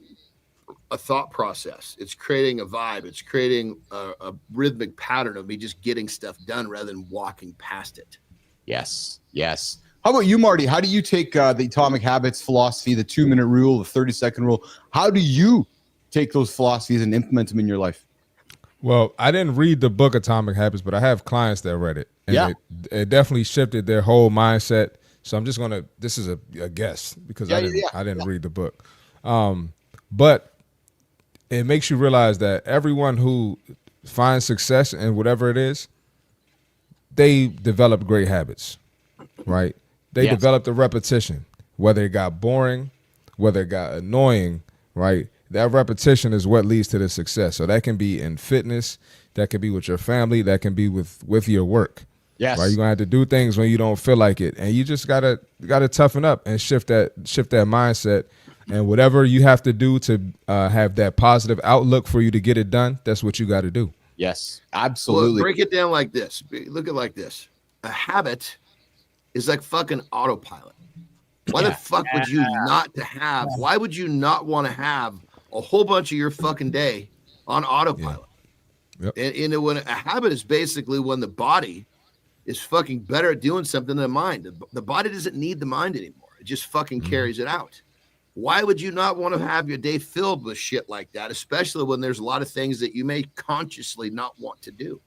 a thought process. It's creating a vibe. It's creating a rhythmic pattern of me just getting stuff done rather than walking past it. Yes. How about you, Marty? How do you take the atomic habits philosophy, the 2-minute rule, the 30-second rule? How do you take those philosophies and implement them in your life? Well, I didn't read the book Atomic Habits, but I have clients that read it. And it definitely shifted their whole mindset. So I'm just going to, this is a guess because I didn't read the book. But it makes you realize that everyone who finds success in whatever it is, they develop great habits, right? They developed a repetition, whether it got boring, whether it got annoying, right? That repetition is what leads to the success. So that can be in fitness, that can be with your family, that can be with your work. Yes. Right? You're gonna have to do things when you don't feel like it. And you just gotta toughen up and shift that mindset. And whatever you have to do to have that positive outlook for you to get it done, that's what you gotta do. Yes, absolutely. Well, break it down like this. Look at it like this. A habit is like fucking autopilot. Why the fuck would you not to have? Why would you not want to have a whole bunch of your fucking day on autopilot? Yep. And when a habit is basically when the body is fucking better at doing something than the mind. The body doesn't need the mind anymore. It just fucking carries it out. Why would you not want to have your day filled with shit like that, especially when there's a lot of things that you may consciously not want to do?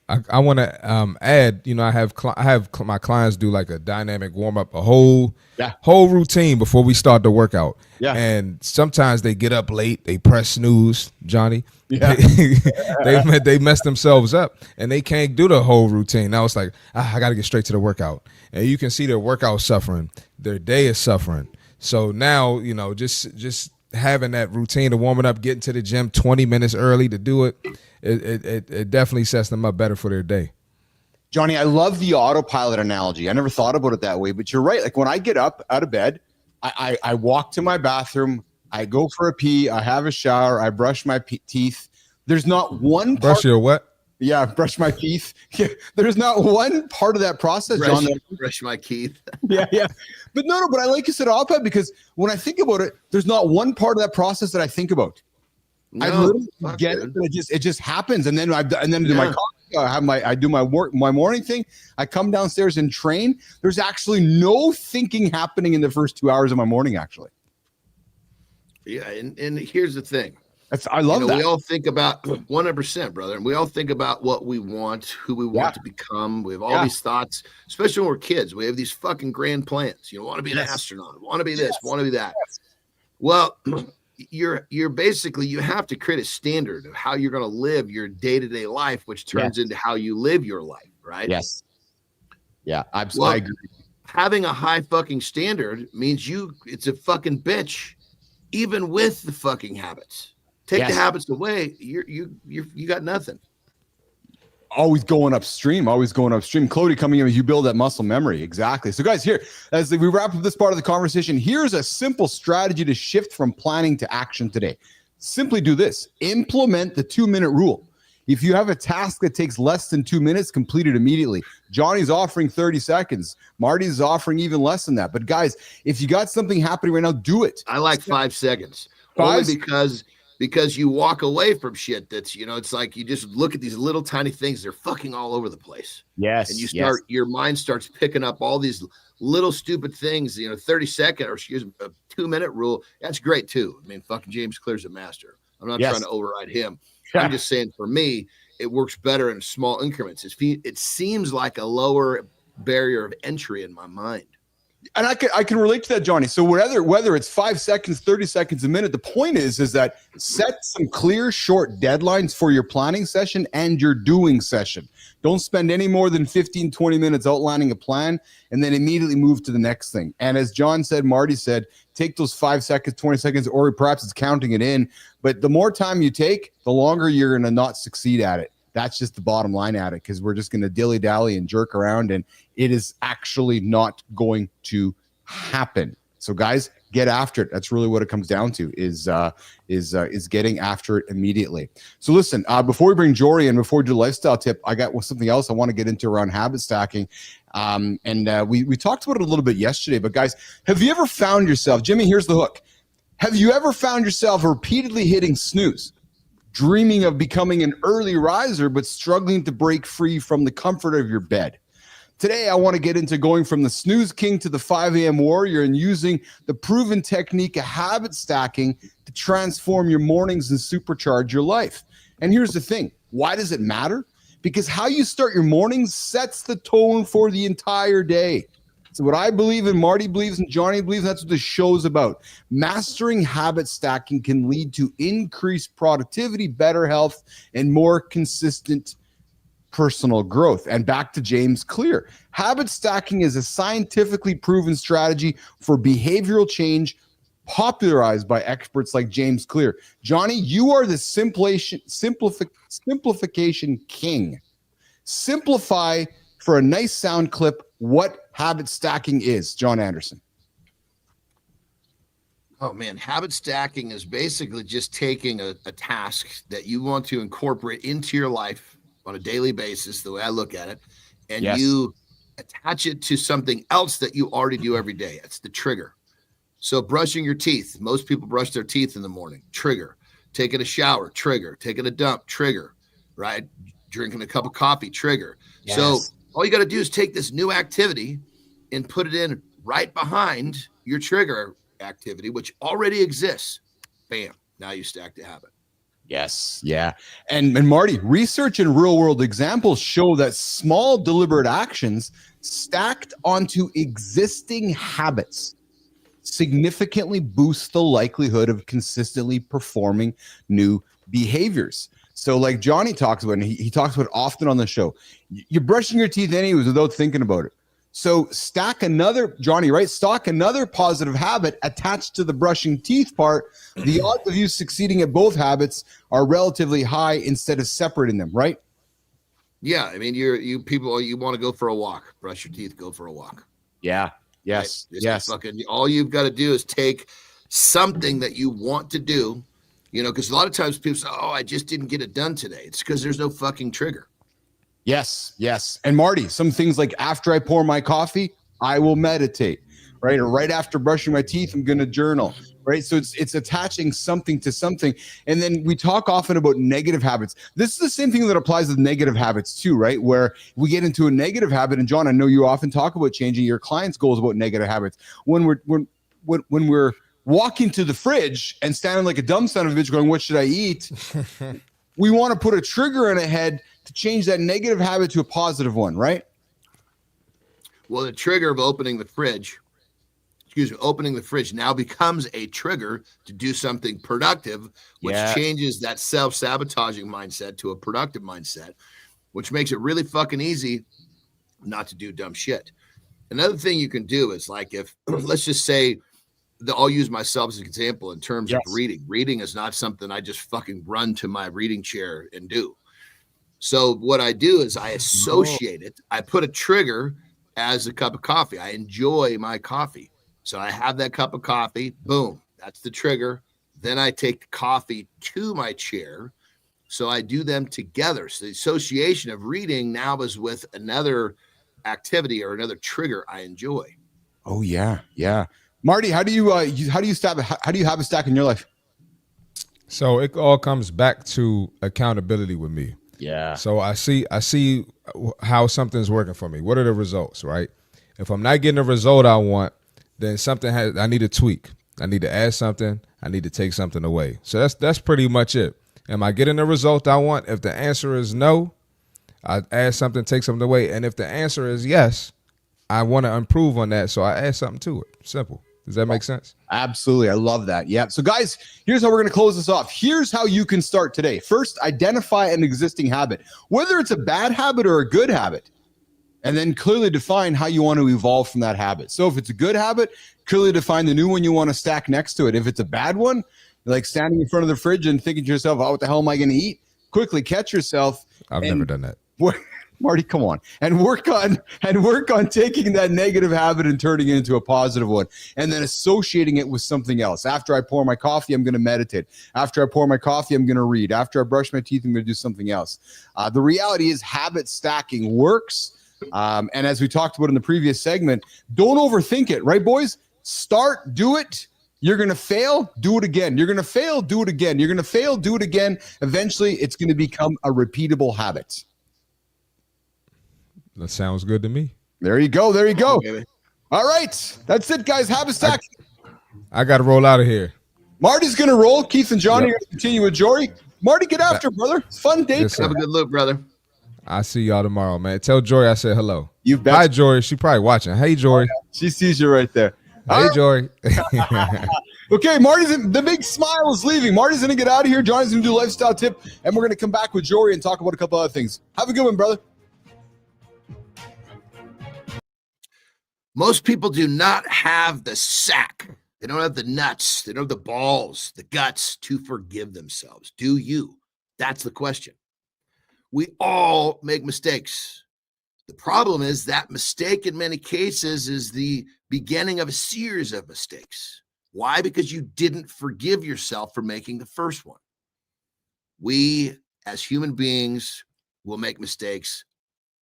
I want to add, I have my clients do like a dynamic warm up, a whole routine before we start the workout. Yeah. And sometimes they get up late, they press snooze, Johnny. Yeah. they mess themselves up and they can't do the whole routine. Now it's like, I got to get straight to the workout. And you can see their workout suffering, their day is suffering. So now, just having that routine of warming up, getting to the gym 20 minutes early to do it, it definitely sets them up better for their day. Johnny, I love the autopilot analogy. I never thought about it that way, but you're right. Like when I get up out of bed, I walk to my bathroom, I go for a pee, I have a shower, I brush my teeth. There's not one brush your what? Yeah, brush my teeth. Yeah, there's not one part of that process, John. Brush my teeth. Yeah. But I like you said autopilot because when I think about it, there's not one part of that process that I think about. I literally get it, but it just happens, and then I do my coffee. I do my morning thing. I come downstairs and train. There's actually no thinking happening in the first 2 hours of my morning. Actually, yeah, and here's the thing. I love that. We all think about 100%, brother, and we all think about what we want, who we want to become. We have all these thoughts, especially when we're kids. We have these fucking grand plans. You want to be an astronaut, want to be this, want to be that. Well, you're basically, you have to create a standard of how you're going to live your day-to-day life, which turns into how you live your life, right? Yes. Yeah, absolutely. I agree. Having a high fucking standard means it's a fucking bitch, even with the fucking habits. Take the habits away, you got nothing. Always going upstream. Clody coming in, you build that muscle memory. Exactly. So guys, here, as we wrap up this part of the conversation, here's a simple strategy to shift from planning to action today. Simply do this. Implement the 2-minute rule. If you have a task that takes less than 2 minutes, complete it immediately. Johnny's offering 30 seconds. Marty's offering even less than that. But guys, if you got something happening right now, do it. I like 5 seconds. Only because you walk away from shit that's, it's like you just look at these little tiny things. They're fucking all over the place. Yes. And your mind starts picking up all these little stupid things, 30-second or 2-minute rule. That's great too. I mean, fucking James Clear's a master. I'm not trying to override him. I'm just saying for me, it works better in small increments. It seems like a lower barrier of entry in my mind. And I can relate to that, Johnny. So whether it's 5 seconds, 30 seconds, a minute, the point is that set some clear, short deadlines for your planning session and your doing session. Don't spend any more than 15, 20 minutes outlining a plan and then immediately move to the next thing. And as John said, Marty said, take those 5 seconds, 20 seconds, or perhaps it's counting it in. But the more time you take, the longer you're going to not succeed at it. That's just the bottom line at it, because we're just going to dilly-dally and jerk around, and it is actually not going to happen. So guys, get after it. That's really what it comes down to, is getting after it immediately. So listen, before we bring Jory in, before we do the lifestyle tip, I got something else I want to get into around habit stacking. We talked about it a little bit yesterday, but guys, have you ever found yourself, Jimmy, here's the hook. Have you ever found yourself repeatedly hitting snooze, dreaming of becoming an early riser, but struggling to break free from the comfort of your bed? Today, I want to get into going from the snooze king to the 5 a.m. warrior and using the proven technique of habit stacking to transform your mornings and supercharge your life. And here's the thing. Why does it matter? Because how you start your mornings sets the tone for the entire day. So what I believe and Marty believes and Johnny believes, that's what this show's about. Mastering habit stacking can lead to increased productivity, better health, and more consistent personal growth. And back to James Clear. Habit stacking is a scientifically proven strategy for behavioral change popularized by experts like James Clear. Johnny, you are the simplification king. Simplify for a nice sound clip what habit stacking is, Jon Andersen. Oh man, habit stacking is basically just taking a task that you want to incorporate into your life on a daily basis, the way I look at it, and you attach it to something else that you already do every day. It's the trigger. So brushing your teeth. Most people brush their teeth in the morning. Trigger. Taking a shower. Trigger. Taking a dump. Trigger. Right? Drinking a cup of coffee. Trigger. Yes. So all you got to do is take this new activity and put it in right behind your trigger activity, which already exists. Bam. Now you stack the habit. Yes. Yeah. And Marty, research and real world examples show that small deliberate actions stacked onto existing habits significantly boost the likelihood of consistently performing new behaviors. So like Johnny talks about, and he talks about often on the show, you're brushing your teeth anyways without thinking about it. So stack another, Johnny, right? Stock another positive habit attached to the brushing teeth part. The odds of you succeeding at both habits are relatively high instead of separating them, right? Yeah. I mean, you people, you want to go for a walk, brush your teeth, go for a walk. Yeah. Yes. Right? Yes. All you've got to do is take something that you want to do, because a lot of times people say, oh, I just didn't get it done today. It's because there's no fucking trigger. Yes, yes. And Marty, some things like after I pour my coffee, I will meditate. right? Or right after brushing my teeth, I'm going to journal, right? So it's attaching something to something. And then we talk often about negative habits. This is the same thing that applies to negative habits too, right? Where we get into a negative habit. And Jon, I know you often talk about changing your clients' goals about negative habits. When we're walking to the fridge and standing like a dumb son of a bitch going, what should I eat? We want to put a trigger in a head to change that negative habit to a positive one, right? Well, the trigger of opening the fridge now becomes a trigger to do something productive, which changes that self-sabotaging mindset to a productive mindset, which makes it really fucking easy not to do dumb shit. Another thing you can do is like if, let's just say, I'll use myself as an example in terms of reading. Reading is not something I just fucking run to my reading chair and do. So what I do is I associate it. I put a trigger as a cup of coffee. I enjoy my coffee. So I have that cup of coffee. Boom. That's the trigger. Then I take the coffee to my chair. So I do them together. So the association of reading now is with another activity or another trigger I enjoy. Oh yeah. Yeah. Marty, how do you have a stack in your life? So it all comes back to accountability with me. Yeah. So I see how something's working for me. What are the results, right? If I'm not getting the result I want, then I need to tweak. I need to add something. I need to take something away. So that's pretty much it. Am I getting the result I want? If the answer is no, I add something, take something away. And if the answer is yes, I want to improve on that. So I add something to it. Simple. Does that make sense? Absolutely. I love that. Yeah. So guys, here's how we're going to close this off. Here's how you can start today. First, identify an existing habit, whether it's a bad habit or a good habit, and then clearly define how you want to evolve from that habit. So if it's a good habit, clearly define the new one you want to stack next to it. If it's a bad one, like standing in front of the fridge and thinking to yourself, oh, what the hell am I going to eat? Quickly catch yourself. I've never done that. Marty, come on, and work on taking that negative habit and turning it into a positive one, and then associating it with something else. After I pour my coffee, I'm going to meditate. After I pour my coffee, I'm going to read. After I brush my teeth, I'm going to do something else. The reality is habit stacking works. And as we talked about in the previous segment, don't overthink it, right, boys? Start, do it. You're going to fail, do it again. You're going to fail, do it again. You're going to fail, do it again. Eventually, it's going to become a repeatable habit. That sounds good to me. There you go. There you go. All right. That's it, guys. Habit stack. I got to roll out of here. Marty's going to roll. Keith and Johnny are going to continue with Jory. Marty, get after, brother. Fun day. Yes, have a good look, brother. I'll see y'all tomorrow, man. Tell Jory I said hello. You bet. Hi, Jory. She probably watching. Hey, Jory. She sees you right there. Hey, Jory. Okay, the big smile is leaving. Marty's going to get out of here. Johnny's going to do a lifestyle tip, and we're going to come back with Jory and talk about a couple other things. Have a good one, brother. Most people do not have the sack. They don't have the nuts. They don't have the balls, the guts to forgive themselves. Do you? That's the question. We all make mistakes. The problem is that mistake in many cases is the beginning of a series of mistakes. Why? Because you didn't forgive yourself for making the first one. We, as human beings, will make mistakes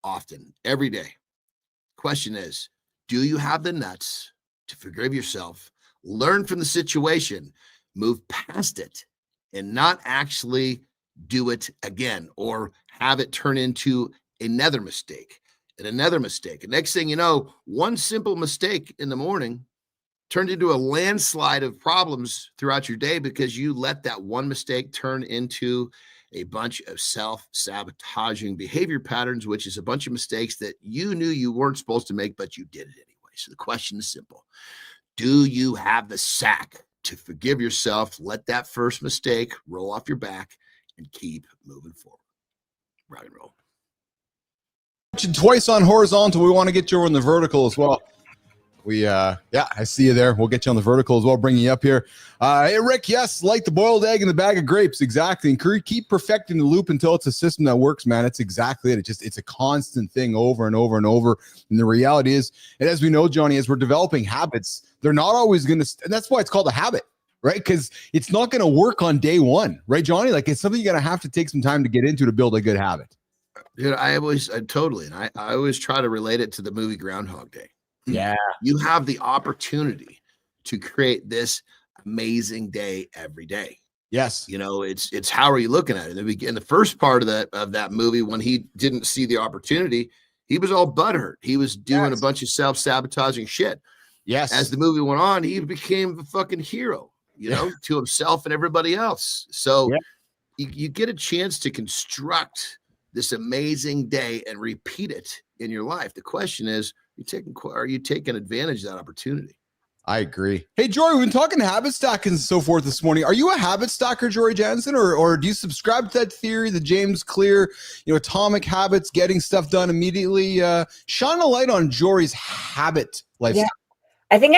often, every day. Question is, do you have the nuts to forgive yourself, learn from the situation, move past it, and not actually do it again or have it turn into another mistake and another mistake? And next thing you know, one simple mistake in the morning turned into a landslide of problems throughout your day because you let that one mistake turn into a bunch of self-sabotaging behavior patterns, which is a bunch of mistakes that you knew you weren't supposed to make, but you did it anyway. So the question is simple. Do you have the sack to forgive yourself, let that first mistake roll off your back, and keep moving forward? Rock and roll. Twice on horizontal. We want to get you on the vertical as well. I see you there. We'll get you on the vertical as well, bring you up here. Hey, Rick, yes, like the boiled egg in the bag of grapes. Exactly. And keep perfecting the loop until it's a system that works, man. It's exactly it. It's a constant thing over and over and over. And the reality is, and as we know, Johnny, as we're developing habits, they're not always going to, and that's why it's called a habit, right? Because it's not going to work on day one, right, Johnny? Like it's something you're going to have to take some time to get into to build a good habit. Dude, I always try to relate it to the movie Groundhog Day. Yeah. You have the opportunity to create this amazing day every day. Yes. You know, it's how are you looking at it? In the first part of that movie, when he didn't see the opportunity, he was all butthurt. He was doing a bunch of self-sabotaging shit. Yes. As the movie went on, he became a fucking hero, you know, to himself and everybody else. So you get a chance to construct this amazing day and repeat it in your life. The question is, are you taking advantage of that opportunity? I agree. Hey, Jory, we've been talking habit stacking and so forth this morning. Are you a habit stacker, Jory Jansen, or do you subscribe to that theory, the James Clear, atomic habits, getting stuff done immediately? Shine a light on Jory's habit lifestyle. Yeah, I think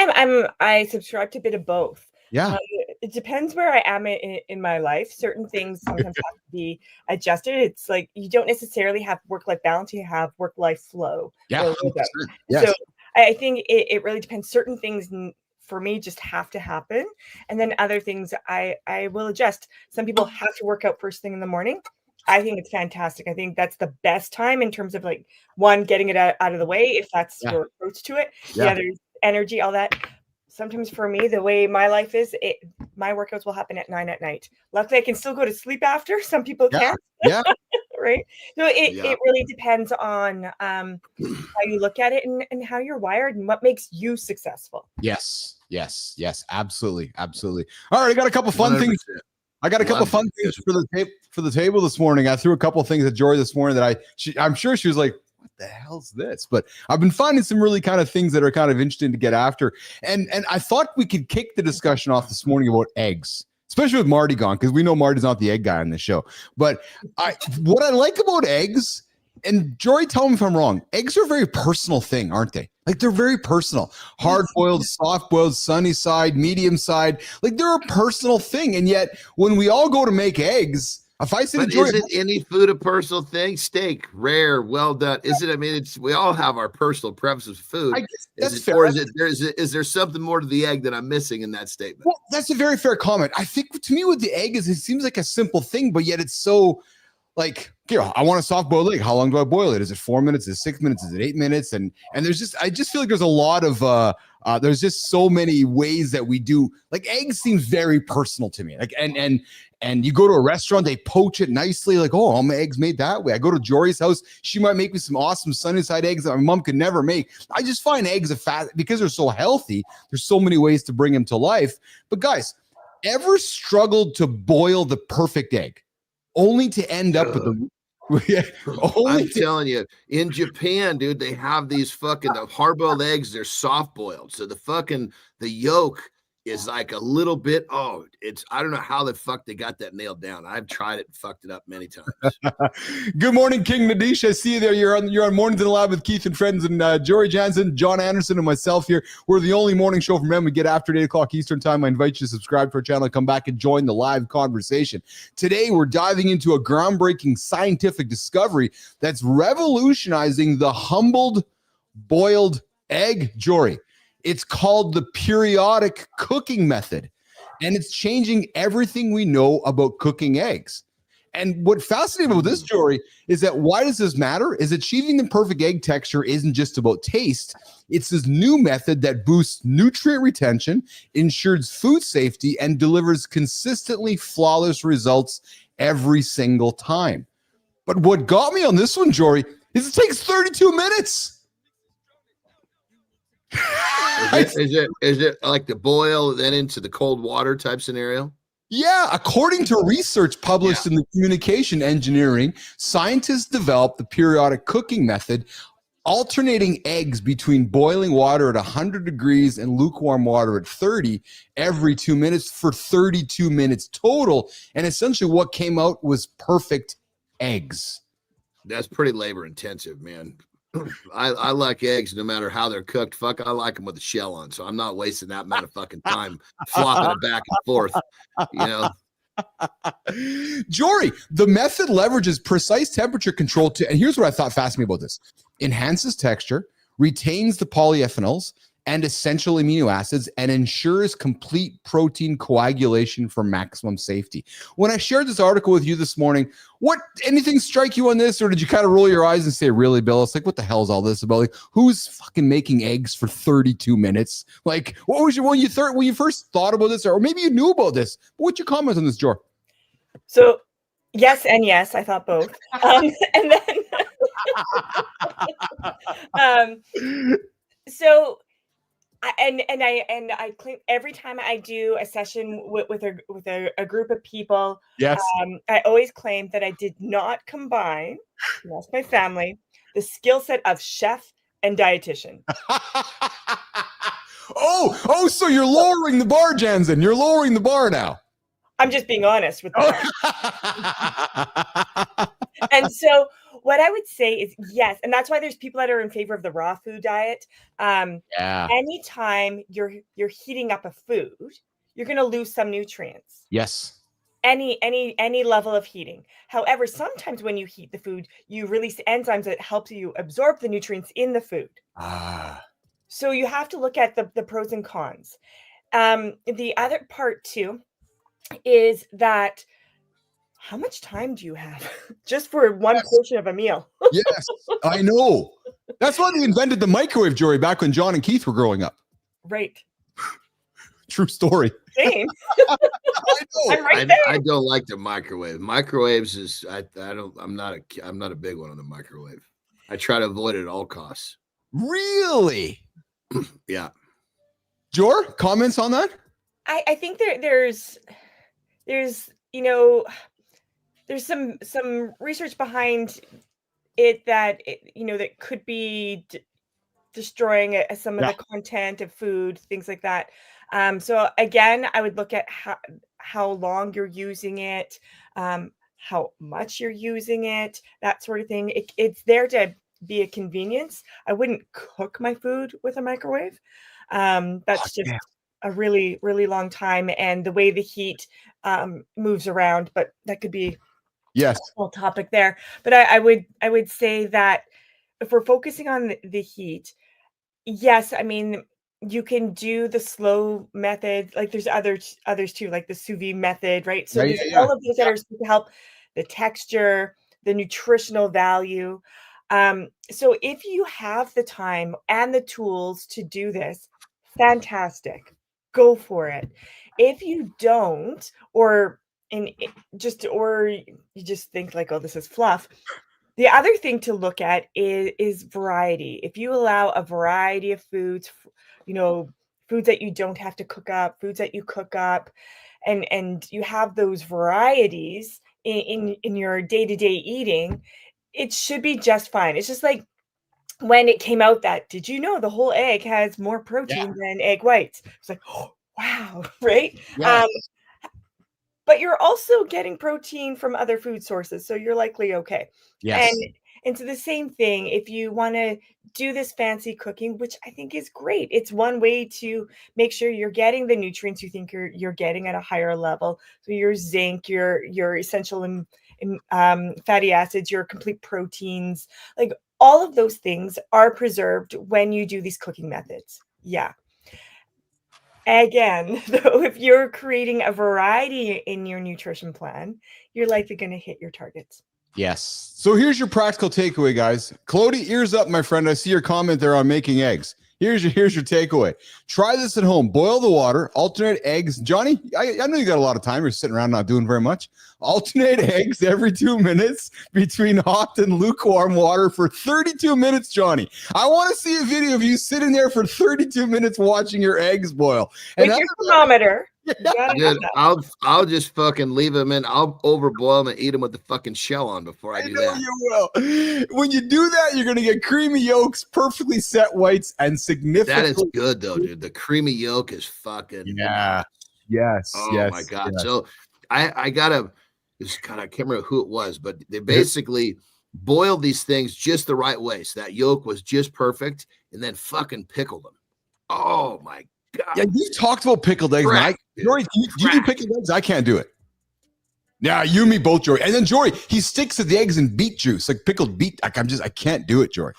I subscribe to a bit of both. Yeah. It depends where I am in my life. Certain things sometimes have to be adjusted. It's like you don't necessarily have work-life balance. You have work-life flow. Yeah. Yes. So I think it really depends. Certain things for me just have to happen. And then other things I will adjust. Some people have to work out first thing in the morning. I think it's fantastic. I think that's the best time in terms of like one, getting it out of the way, if that's your approach to it. The other is energy, all that. Sometimes for me, the way my life is, my workouts will happen at 9 p.m. Luckily, I can still go to sleep after. Some people can't. Yeah. Right. So it really depends on how you look at it and how you're wired and what makes you successful. Yes. Absolutely. All right. I got a couple fun 100%. Things. I got a couple fun things for the table this morning. I threw a couple things at Jory this morning that I'm sure she was like, what the hell's this? But I've been finding some really kind of things that are kind of interesting to get after. And I thought we could kick the discussion off this morning about eggs, especially with Marty gone, because we know Marty's not the egg guy on the show. But what I like about eggs, and Jory, tell me if I'm wrong, eggs are a very personal thing, aren't they? Like they're very personal. Hard-boiled, soft-boiled, sunny side, medium side. Like they're a personal thing. And yet when we all go to make eggs, if I say, isn't any food a personal thing? Steak, rare, well done. Is it? I mean, we all have our personal preferences for food. Is there something more to the egg that I'm missing in that statement? Well, that's a very fair comment. I think to me with the egg is it seems like a simple thing, but yet it's so like, I want a soft boiled egg. How long do I boil it? Is it 4 minutes? Is it 6 minutes? Is it 8 minutes? And I just feel like there's a lot of there's just so many ways that we do. Like eggs seems very personal to me. Like and you go to a restaurant, they poach it nicely. Like, oh, all my eggs made that way. I go to Jory's house, she might make me some awesome sunny side eggs that my mom could never make. I just find eggs because they're so healthy. There's so many ways to bring them to life. But guys, ever struggled to boil the perfect egg, only to end up with the I'm telling you, in Japan, dude, they have these fucking hard-boiled eggs. They're soft-boiled, so the yolk is like a little bit. I don't know how the fuck they got that nailed down. I've tried it and fucked it up many times. Good morning, King Nadish. I see you there. You're on Mornings in the Lab with Keith and friends, and Jory Jansen, Jon Andersen, and myself here. We're the only morning show from them. We get after 8 o'clock Eastern time. I invite you to subscribe to our channel and come back and join the live conversation. Today, we're diving into a groundbreaking scientific discovery that's revolutionizing the humbled boiled egg, Jory. It's called the periodic cooking method, and it's changing everything we know about cooking eggs. And what fascinating about this, Jory, is that why does this matter? Is achieving the perfect egg texture isn't just about taste. It's this new method that boosts nutrient retention, ensures food safety, and delivers consistently flawless results every single time. But what got me on this one, Jory, is it takes 32 minutes. Is it like the boil then into the cold water type scenario? Yeah, according to research published in the Communication Engineering, scientists developed the periodic cooking method, alternating eggs between boiling water at 100 degrees and lukewarm water at 30 every 2 minutes for 32 minutes total. And essentially what came out was perfect eggs. That's pretty labor intensive, man. I like eggs no matter how they're cooked. Fuck, I like them with a shell on, so I'm not wasting that amount of fucking time flopping it back and forth, you know. Jory, the method leverages precise temperature control and here's what I thought fascinating about this: enhances texture, retains the polyphenols, and essential amino acids and ensures complete protein coagulation for maximum safety. When I shared this article with you this morning, anything strike you on this, or did you kind of roll your eyes and say, really, Bill? It's like, what the hell is all this about? Like, who's fucking making eggs for 32 minutes? Like, what was when you first thought about this, or maybe you knew about this? What's your comment on this, Jor? So yes and yes, I thought both. And then so I claim every time I do a session with a group of people, Yes. I always claim that I did not combine, that's my family, the skill set of chef and dietitian. So you're lowering the bar, Jansen. You're lowering the bar now. I'm just being honest with that. And so what I would say is yes, and that's why there's people that are in favor of the raw food diet. Anytime you're heating up a food, you're going to lose some nutrients. Yes. Any level of heating. However, sometimes when you heat the food, you release enzymes that help you absorb the nutrients in the food. So you have to look at the pros and cons. The other part too is that how much time do you have just for one portion of a meal? Yes, I know. That's why they invented the microwave, Jory, back when John and Keith were growing up. Right. True story. Same. I know. I'm right there. I don't like the microwave. Microwaves is I'm not a big one on the microwave. I try to avoid it at all costs. Really? Yeah. Jor, comments on that? I think there's some research behind it that that could be destroying some of the content of food, things like that. So again, I would look at how long you're using it, how much you're using it, that sort of thing. It's there to be a convenience. I wouldn't cook my food with a microwave. That's just a really, really long time, and the way the heat moves around. But that could be a whole topic there. But I would say that if we're focusing on the heat, yes, I mean, you can do the slow method. Like there's others too, like the sous vide method, right? So there's all of those that are supposed to help the texture, the nutritional value. So if you have the time and the tools to do this, fantastic. Go for it. If you don't, or you just think like, oh, this is fluff. The other thing to look at is variety. If you allow a variety of foods, foods that you don't have to cook up, foods that you cook up, and you have those varieties in your day-to-day eating, it should be just fine. It's just like when it came out that, did you know the whole egg has more protein than egg whites? It's like, oh, wow, right? Yes. But you're also getting protein from other food sources, so you're likely okay. Yes. And so the same thing, if you want to do this fancy cooking, which I think is great, it's one way to make sure you're getting the nutrients you think you're getting at a higher level. So your zinc, your essential fatty acids, your complete proteins, like all of those things are preserved when you do these cooking methods. Yeah. Again, though, if you're creating a variety in your nutrition plan, you're likely going to hit your targets. Yes. So here's your practical takeaway, guys. Clody, ears up, my friend. I see your comment there on making eggs. Here's your takeaway. Try this at home. Boil the water, alternate eggs. Johnny, I know you got a lot of time. You're sitting around not doing very much. Alternate eggs every 2 minutes between hot and lukewarm water for 32 minutes, Johnny. I want to see a video of you sitting there for 32 minutes watching your eggs boil. With your thermometer. Dude, I'll just fucking leave them in. I'll overboil them and eat them with the fucking shell on before I do that. You will. When you do that, you're going to get creamy yolks, perfectly set whites, and significant. That is good though, dude. The creamy yolk is fucking. Yeah. Yes. Oh yes, my god. yes. So I can't remember who it was, but they basically boiled these things just the right way, so that yolk was just perfect, and then fucking pickled them. Oh my god. Yeah, you talked about pickled eggs. Jory, do you do pickled eggs? I can't do it. Yeah, you and me both, Jory. And then Jory, he sticks to the eggs in beet juice, like pickled beet. I can't do it, Jory.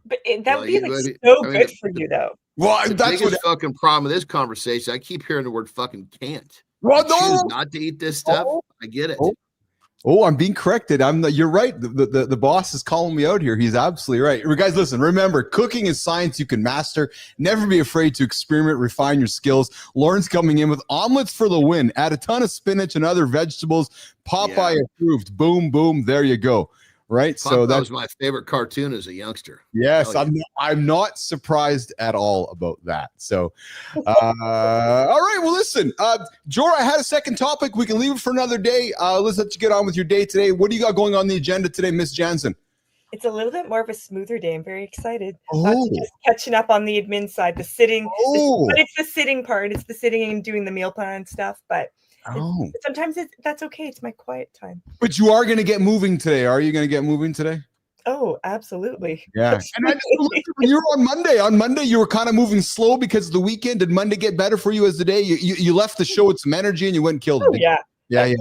But that would be good for you, though. Well, The that's biggest what. fucking problem with this conversation, I keep hearing the word fucking can't. Well, You choose no. not to eat this stuff. Oh. I get it. Oh. Oh, I'm being corrected. You're right. The boss is calling me out here. He's absolutely right. Guys, listen, remember, cooking is science you can master. Never be afraid to experiment, refine your skills. Lauren's coming in with omelets for the win. Add a ton of spinach and other vegetables. Popeye approved. Boom, boom. There you go. Right. So that was my favorite cartoon as a youngster. Yes, I'm not surprised at all about that. So, all right. Well, listen, Jor, I had a second topic. We can leave it for another day. Let's let you get on with your day today. What do you got going on the agenda today, Miss Jansen? It's a little bit more of a smoother day. I'm very excited. Oh. Just catching up on the admin side, the sitting. Oh. But it's the sitting part. It's the sitting and doing the meal plan stuff. But sometimes that's okay. It's my quiet time. But you are going to get moving today. Are you going to get moving today? Oh, absolutely. Yeah. And you were on Monday. On Monday, you were kind of moving slow because of the weekend. Did Monday get better for you as the day? You left the show with some energy and you went and killed it. Oh, yeah. Yeah.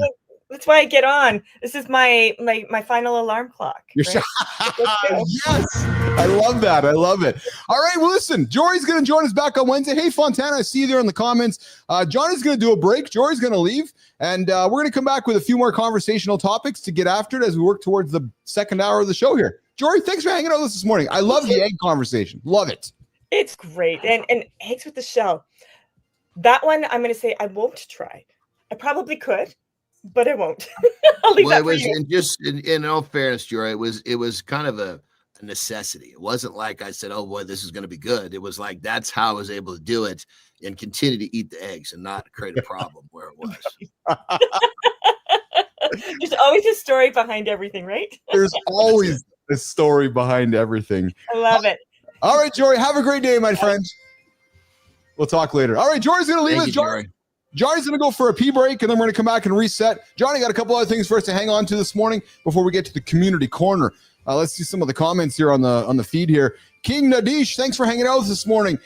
That's why I get on. This is my final alarm clock. Right? Yes. I love that. I love it. All right. Well, listen, Jory's going to join us back on Wednesday. Hey, Fontana, I see you there in the comments. Johnny's going to do a break. Jory's going to leave. And we're going to come back with a few more conversational topics to get after it as we work towards the second hour of the show here. Jory, thanks for hanging out with us this morning. I love the egg conversation. Love it. It's great. And eggs with the shell. That one, I'm going to say I won't try. I probably could, but I won't. I'll leave that for you. And just in all fairness, Jory, it was kind of a necessity. It wasn't like I said, oh boy, this is going to be good. It was like, that's how I was able to do it and continue to eat the eggs and not create a problem where it was. There's always a story behind everything, right? There's always a story behind everything. I love it. All right, Jory, have a great day, my friend. We'll talk later. All right, Jory's going to leave us. Johnny's going to go for a pee break, and then we're going to come back and reset. Johnny got a couple other things for us to hang on to this morning before we get to the community corner. Let's see some of the comments here on the feed here. King Nadish, thanks for hanging out with us this morning.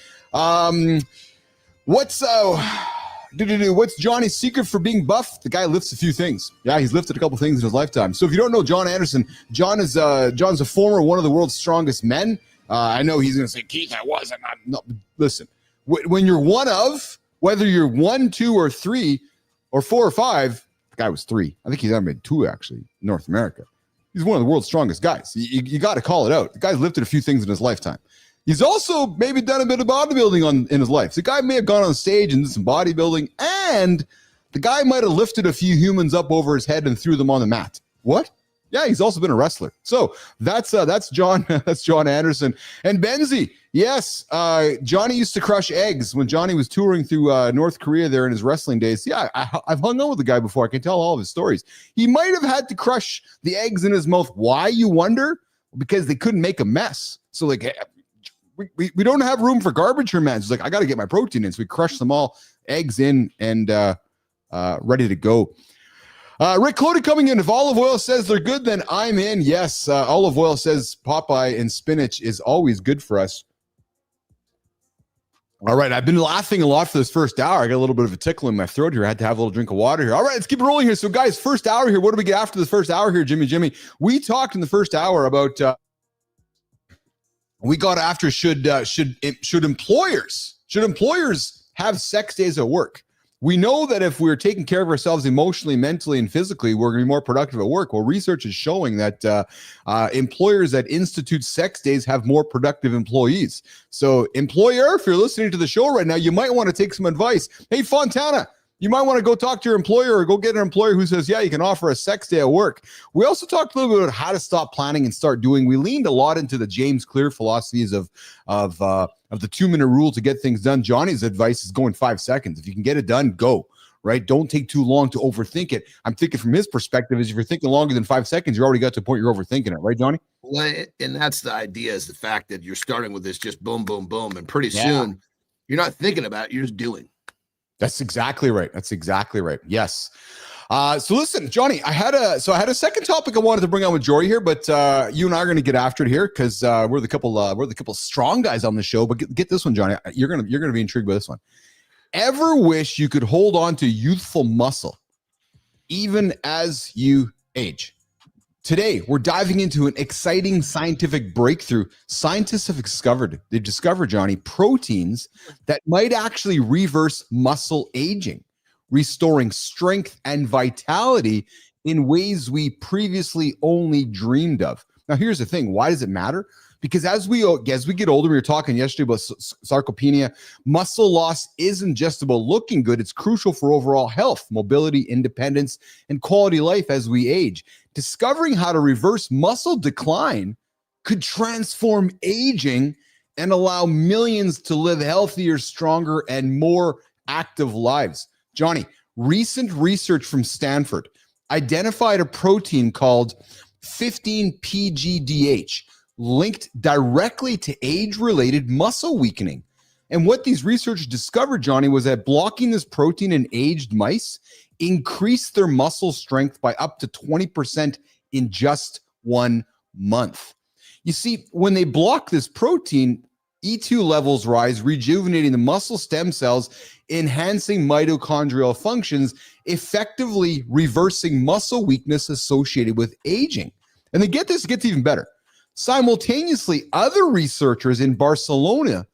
What's Johnny's secret for being buff? The guy lifts a few things. Yeah, he's lifted a couple things in his lifetime. So if you don't know Jon Andersen, John's a former one of the world's strongest men. I know he's going to say, Keith, I wasn't. No, listen, when you're one of, whether you're 1, 2, or 3, or 4 or 5, the guy was 3. I think he's ever made 2 actually in North America. He's one of the world's strongest guys. You got to call it out. The guy's lifted a few things in his lifetime. He's also maybe done a bit of bodybuilding in his life. So the guy may have gone on stage and did some bodybuilding, and the guy might have lifted a few humans up over his head and threw them on the mat. What? Yeah, he's also been a wrestler. So that's John. That's Jon Andersen and Benzie. Yes, Johnny used to crush eggs when Johnny was touring through North Korea there in his wrestling days. Yeah, I've hung out with the guy before. I can tell all of his stories. He might have had to crush the eggs in his mouth. Why, you wonder? Because they couldn't make a mess. So like, we don't have room for garbage here, man. It's like, I got to get my protein in. So we crushed them all, eggs in, and ready to go. Rick Clody coming in. If olive oil says they're good, then I'm in. Yes, olive oil says Popeye and spinach is always good for us. All right, I've been laughing a lot for this first hour. I got a little bit of a tickle in my throat here. I had to have a little drink of water here. All right, let's keep it rolling here. So, guys, first hour here. What do we get after the first hour here, Jimmy? We talked in the first hour about we got after should employers have sex days at work? We know that if we're taking care of ourselves emotionally, mentally, and physically, we're going to be more productive at work. Well, research is showing that employers that institute sex days have more productive employees. So, employer, if you're listening to the show right now, you might want to take some advice. Hey, Fontana, you might want to go talk to your employer or go get an employer who says, yeah, you can offer a sex day at work. We also talked a little bit about how to stop planning and start doing. We leaned a lot into the James Clear philosophies of the 2-minute rule to get things done. Johnny's advice is go in 5 seconds. If you can get it done, go, right? Don't take too long to overthink it. I'm thinking from his perspective is if you're thinking longer than 5 seconds, you already got to the point you're overthinking it, right, Johnny? Well, and that's the idea, is the fact that you're starting with this just boom, boom, boom. And pretty soon you're not thinking about it. You're just doing. That's exactly right. Yes. So listen, Johnny, I had a second topic I wanted to bring on with Jory here, but you and I are going to get after it here because we're the couple strong guys on the show. But get this one, Johnny. You're gonna be intrigued by this one. Ever wish you could hold on to youthful muscle even as you age? Today, we're diving into an exciting scientific breakthrough. Scientists have they've discovered, Johnny, proteins that might actually reverse muscle aging, restoring strength and vitality in ways we previously only dreamed of. Now, here's the thing. Why does it matter? Because as we get older, we were talking yesterday about sarcopenia. Muscle loss isn't just about looking good. It's crucial for overall health, mobility, independence, and quality of life as we age. Discovering how to reverse muscle decline could transform aging and allow millions to live healthier, stronger, and more active lives. Johnny, recent research from Stanford identified a protein called 15-PGDH linked directly to age-related muscle weakening. And what these researchers discovered, Johnny, was that blocking this protein in aged mice increased their muscle strength by up to 20% in just 1 month. You see, when they block this protein, E2 levels rise, rejuvenating the muscle stem cells, enhancing mitochondrial functions, effectively reversing muscle weakness associated with aging. And they get this, it gets even better. Simultaneously, other researchers in Barcelona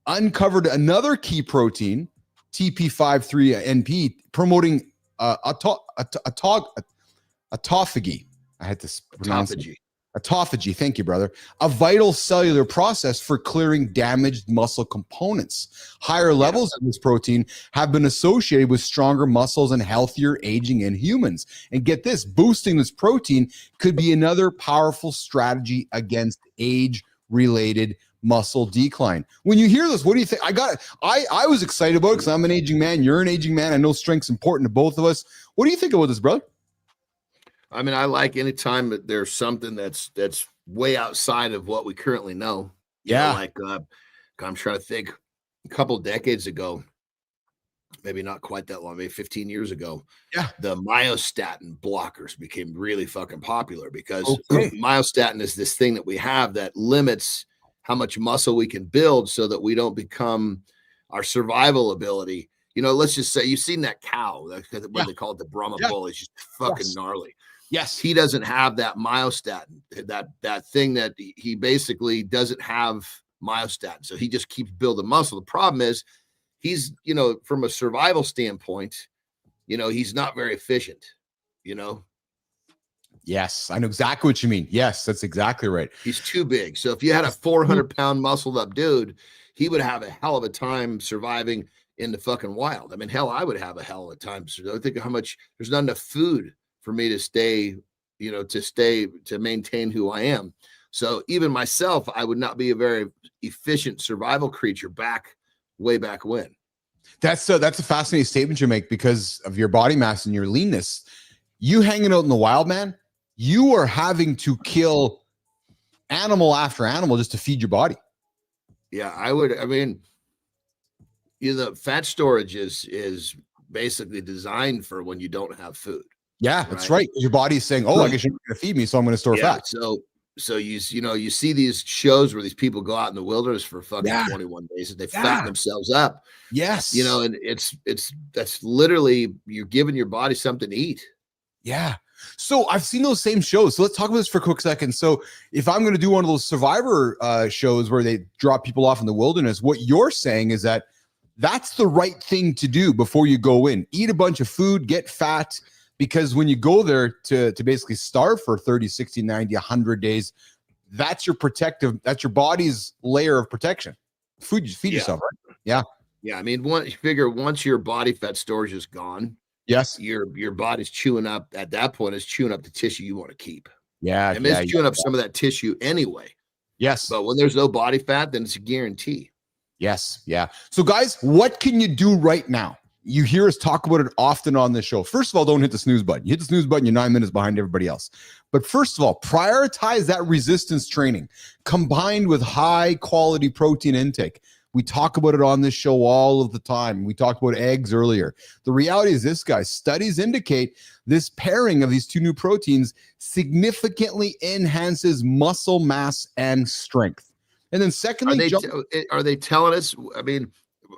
uncovered another key protein, TP53NP, promoting autophagy. I had to pronounce it. Autophagy, thank you, brother. A vital cellular process for clearing damaged muscle components. Higher levels of this protein have been associated with stronger muscles and healthier aging in humans. And get this, boosting this protein could be another powerful strategy against age-related muscle decline. When you hear this, what do you think? I was excited about it because I'm an aging man. You're an aging man. I know strength's important to both of us. What do you think about this, brother? I mean, I like any time that there's something that's way outside of what we currently know. Yeah. I'm trying to think, a couple decades ago, maybe not quite that long, maybe 15 years ago. Yeah. The myostatin blockers became really fucking popular because myostatin is this thing that we have that limits how much muscle we can build so that we don't become our survival ability. You know, let's just say you've seen that cow, what they call it, the Brahma bull. It's just fucking gnarly. Yes. He doesn't have that myostatin, that thing that he basically doesn't have myostatin. So he just keeps building muscle. The problem is he's, you know, from a survival standpoint, you know, he's not very efficient, you know? Yes, I know exactly what you mean. Yes, that's exactly right. He's too big. So if you had a 400-pound muscled up dude, he would have a hell of a time surviving in the fucking wild. I mean, hell, I would have a hell of a time. So I think of how much there's not enough food for me to stay, you know, to maintain who I am. So even myself, I would not be a very efficient survival creature way back when. That's a fascinating statement you make because of your body mass and your leanness. You hanging out in the wild, man, you are having to kill animal after animal just to feed your body. Yeah, I would. I mean, you know, the fat storage is basically designed for when you don't have food. Yeah, that's right. Your body's saying, "Oh, I guess you're going to feed me, so I'm going to store fat." So you see these shows where these people go out in the wilderness for fucking 21 days and they fatten themselves up. Yes, you know, and that's literally you're giving your body something to eat. Yeah. So I've seen those same shows. So let's talk about this for a quick second. So if I'm going to do one of those Survivor shows where they drop people off in the wilderness, what you're saying is that that's the right thing to do before you go in. Eat a bunch of food, get fat, because when you go there to basically starve for 30, 60, 90, 100 days, that's your body's layer of protection. Feed yourself, right? Yeah. Yeah. I mean, once your body fat storage is gone, yes, your body's chewing up at that point, it's chewing up the tissue you want to keep. Yeah. I mean, it's chewing up some of that tissue anyway. Yes. But when there's no body fat, then it's a guarantee. Yes. Yeah. So guys, what can you do right now? You hear us talk about it often on this show. First of all, don't hit the snooze button. You hit the snooze button, you're 9 minutes behind everybody else. But first of all, prioritize that resistance training combined with high quality protein intake. We talk about it on this show all of the time. We talked about eggs earlier. The reality is this, guys, studies indicate this pairing of these two new proteins significantly enhances muscle mass and strength. And then secondly, are they telling us, I mean,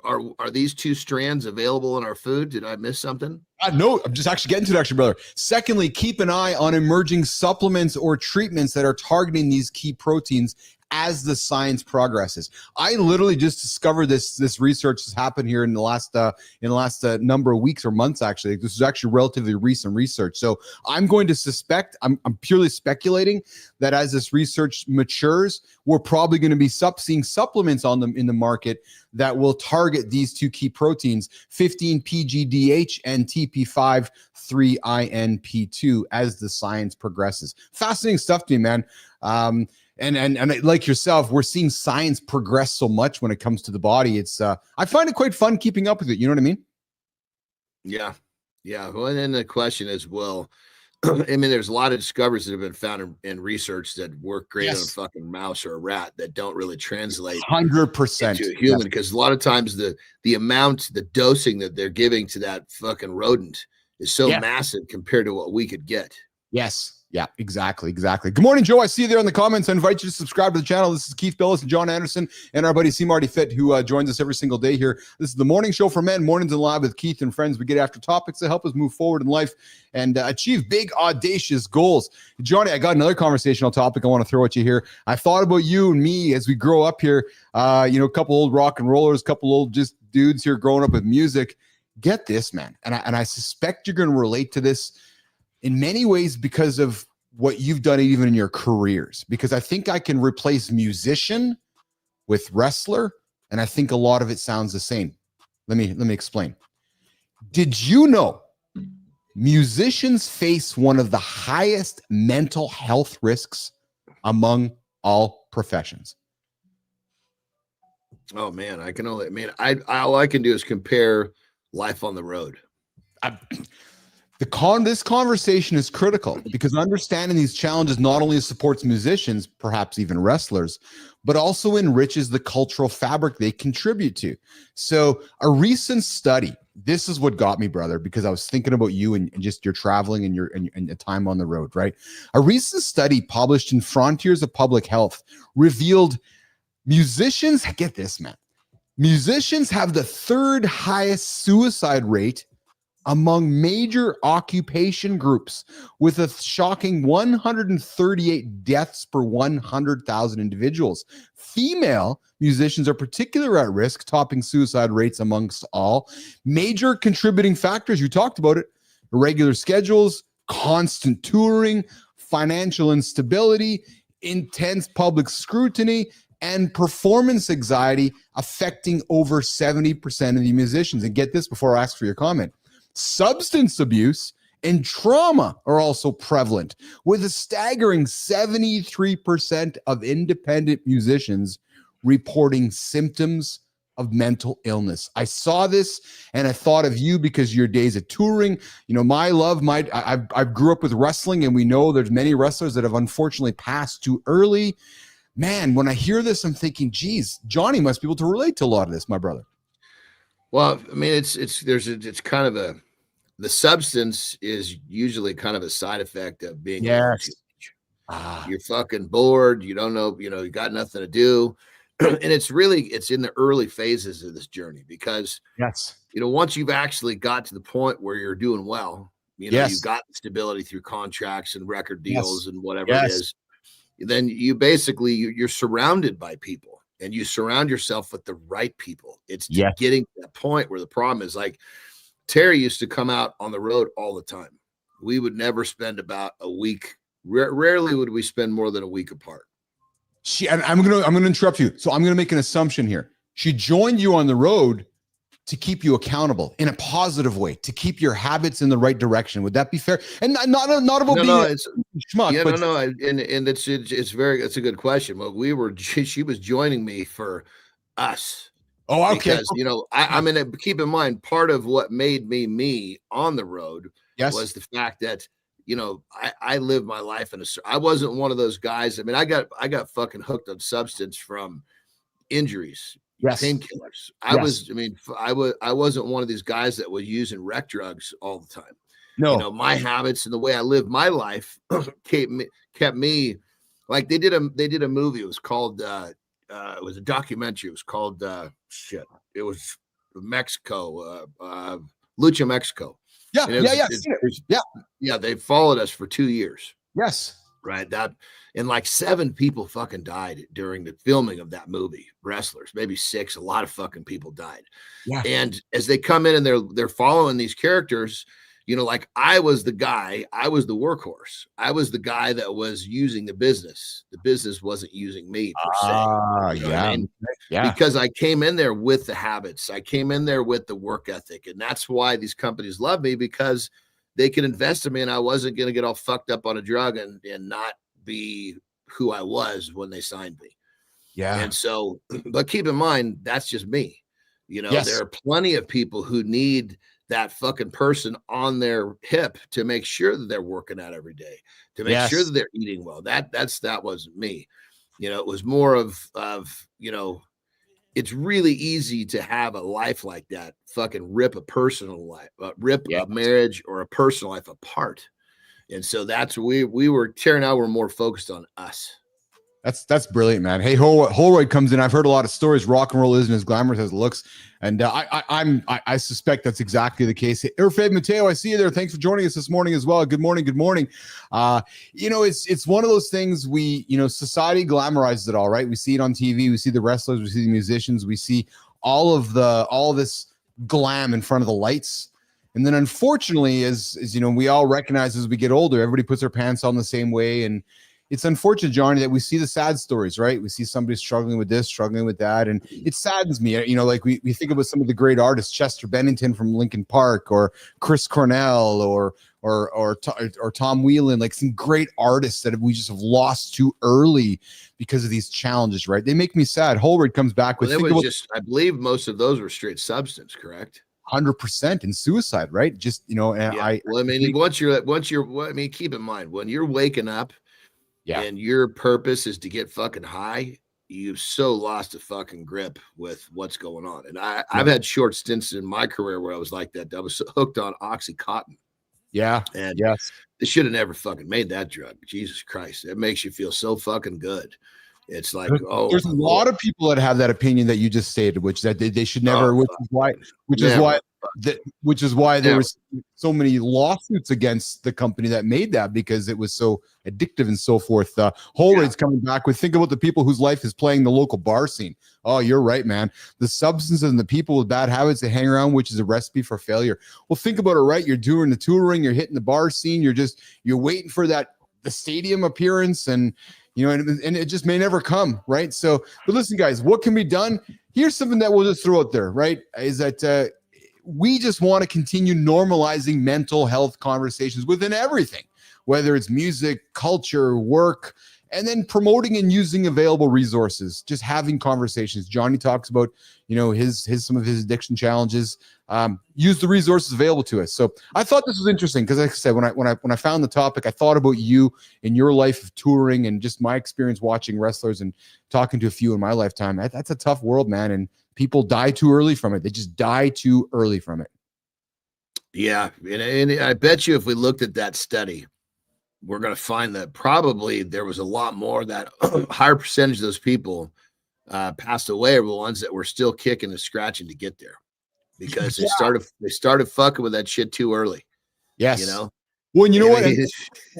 are these two strands available in our food? Did I miss something? No, I'm just actually getting to it, brother. Secondly, keep an eye on emerging supplements or treatments that are targeting these key proteins as the science progresses. I literally just discovered this research has happened here in the last number of weeks or months. Actually, this is actually relatively recent research. So I'm going to suspect, I'm purely speculating, that as this research matures, we're probably going to be seeing supplements on them in the market that will target these two key proteins, 15-PGDH and TP5-3-INP2, as the science progresses. Fascinating stuff to me, man. And like yourself, we're seeing science progress so much when it comes to the body. It's I find it quite fun keeping up with it. You know what I mean? Yeah. Well, and then the question is, well, I mean, there's a lot of discoveries that have been found in research that work great on a fucking mouse or a rat that don't really translate 100% to a human, because a lot of times the amount, the dosing that they're giving to that fucking rodent is so massive compared to what we could get. Yes. Yeah, exactly. Good morning, Joe. I see you there in the comments. I invite you to subscribe to the channel. This is Keith Bilous and Jon Andersen and our buddy C. Marty Fit, who joins us every single day here. This is the morning show for men, mornings in live with Keith and friends. We get after topics that help us move forward in life and achieve big, audacious goals. Johnny, I got another conversational topic I want to throw at you here. I thought about you and me as we grow up here. A couple old rock and rollers, a couple old just dudes here growing up with music. Get this, man. And I suspect you're going to relate to this in many ways because of what you've done even in your careers, because I think I can replace musician with wrestler, and I think a lot of it sounds the same. Let me explain. Did you know musicians face one of the highest mental health risks among all professions? Oh man, all I can do is compare life on the road. This conversation is critical because understanding these challenges not only supports musicians, perhaps even wrestlers, but also enriches the cultural fabric they contribute to. So a recent study, this is what got me, brother, because I was thinking about you and just your traveling and your time on the road, right? A recent study published in Frontiers of Public Health revealed musicians, get this, man, musicians have the third highest suicide rate among major occupation groups, with a shocking 138 deaths per 100,000 individuals. Female musicians are particularly at risk, topping suicide rates amongst all. Major contributing factors, you talked about it: irregular schedules, constant touring, financial instability, intense public scrutiny, and performance anxiety affecting over 70% of the musicians. And get this before I ask for your comment. Substance abuse and trauma are also prevalent, with a staggering 73% of independent musicians reporting symptoms of mental illness. I saw this and I thought of you because your days of touring, I grew up with wrestling, and we know there's many wrestlers that have unfortunately passed too early. Man, when I hear this, I'm thinking, geez, Johnny must be able to relate to a lot of this, my brother. Well, I mean, it's kind of the substance is usually kind of a side effect of being Yes. You're fucking bored. You don't know, you got nothing to do. And it's in the early phases of this journey, because, once you've actually got to the point where you're doing well, you've got stability through contracts and record deals and whatever it is, then you basically, you're surrounded by people. And you surround yourself with the right people. It's getting to that point where the problem is, like, Terry used to come out on the road all the time. We would never spend about a week. Rarely would we spend more than a week apart. I'm gonna interrupt you. So I'm gonna make an assumption here. She joined you on the road to keep you accountable in a positive way, to keep your habits in the right direction. Would that be fair? And not about being a schmuck. Yeah, no. And it's a good question. Well, she was joining me for us. Oh, okay. Because, I mean, keep in mind, part of what made me on the road was the fact that, I lived my life I wasn't one of those guys. I mean, I got fucking hooked on substance from injuries. Painkillers. I wasn't one of these guys that was using rec drugs all the time. No, my habits and the way I lived my life kept me like they did a movie. It was called it was a documentary. It was called Mexico, Lucha Mexico. Yeah, And yeah. They followed us for 2 years. Yes. Right. And like 7 people fucking died during the filming of that movie. Wrestlers, maybe 6. A lot of fucking people died. Yeah. And as they come in and they're following these characters, you know, like I was the guy, I was the workhorse. I was the guy that was using the business. The business wasn't using me per se. You know what I mean? Yeah. Because I came in there with the habits. I came in there with the work ethic. And that's why these companies love me, because they could invest in me, and I wasn't going to get all fucked up on a drug and not be who I was when they signed me. Yeah. And so, but keep in mind, that's just me. You know, Yes. there are plenty of people who need that fucking person on their hip to make sure that they're working out every day, to make sure that they're eating well. That wasn't me. You know, it was more of, you know, it's really easy to have a life like that, fucking rip a personal life, rip a marriage or a personal life apart. And so that's we were, Terry and I were more focused on us. That's brilliant, man. Hey, Holroyd comes in. I've heard a lot of stories. Rock and roll isn't as glamorous as it looks, and I suspect that's exactly the case. Irfed Mateo, I see you there. Thanks for joining us this morning as well. Good morning. Good morning. You know, it's one of those things society glamorizes it all, right? We see it on TV. We see the wrestlers. We see the musicians. We see all this glam in front of the lights. And then unfortunately, as you know, we all recognize as we get older, everybody puts their pants on the same way. And it's unfortunate, Johnny, that we see the sad stories, right? We see somebody struggling with this, struggling with that. And it saddens me. You know, like we think about some of the great artists, Chester Bennington from Linkin Park, or Chris Cornell, or Tom Whelan, like some great artists that we just have lost too early because of these challenges, right? They make me sad. Holroyd comes back with, I believe most of those were straight substance, correct? 100% in suicide, right? Just, you know, and keep in mind, when you're waking up and your purpose is to get fucking high, you've so lost a fucking grip with what's going on. And I've had short stints in my career where I was like that. I was hooked on Oxycontin. Yeah. And they should have never fucking made that drug. Jesus Christ. It makes you feel so fucking good. It's like, there's a lot of people that have that opinion that you just stated, which that they should never, which is why there was so many lawsuits against the company that made that, because it was so addictive and so forth. Holroyd's coming back with, think about the people whose life is playing the local bar scene. Oh, you're right, man. The substances and the people with bad habits they hang around, which is a recipe for failure. Well, think about it, right? You're doing the touring, you're hitting the bar scene, you're waiting for the stadium appearance, and you know, and it just may never come, right? So, but listen, guys, what can be done? Here's something that we'll just throw out there, right? Is that we just want to continue normalizing mental health conversations within everything, whether it's music, culture, work, and then promoting and using available resources, just having conversations. Johnny talks about, you know, some of his addiction challenges. Use the resources available to us. So I thought this was interesting because, like I said, when I found the topic, I thought about you in your life of touring and just my experience watching wrestlers and talking to a few in my lifetime. That's a tough world, man, and people die too early from it. They just die too early from it. Yeah, and I bet you if we looked at that study, we're going to find that probably there was a lot more, that higher percentage of those people passed away are the ones that were still kicking and scratching to get there, because they started fucking with that shit too early. Yes. You know? Well, you know what?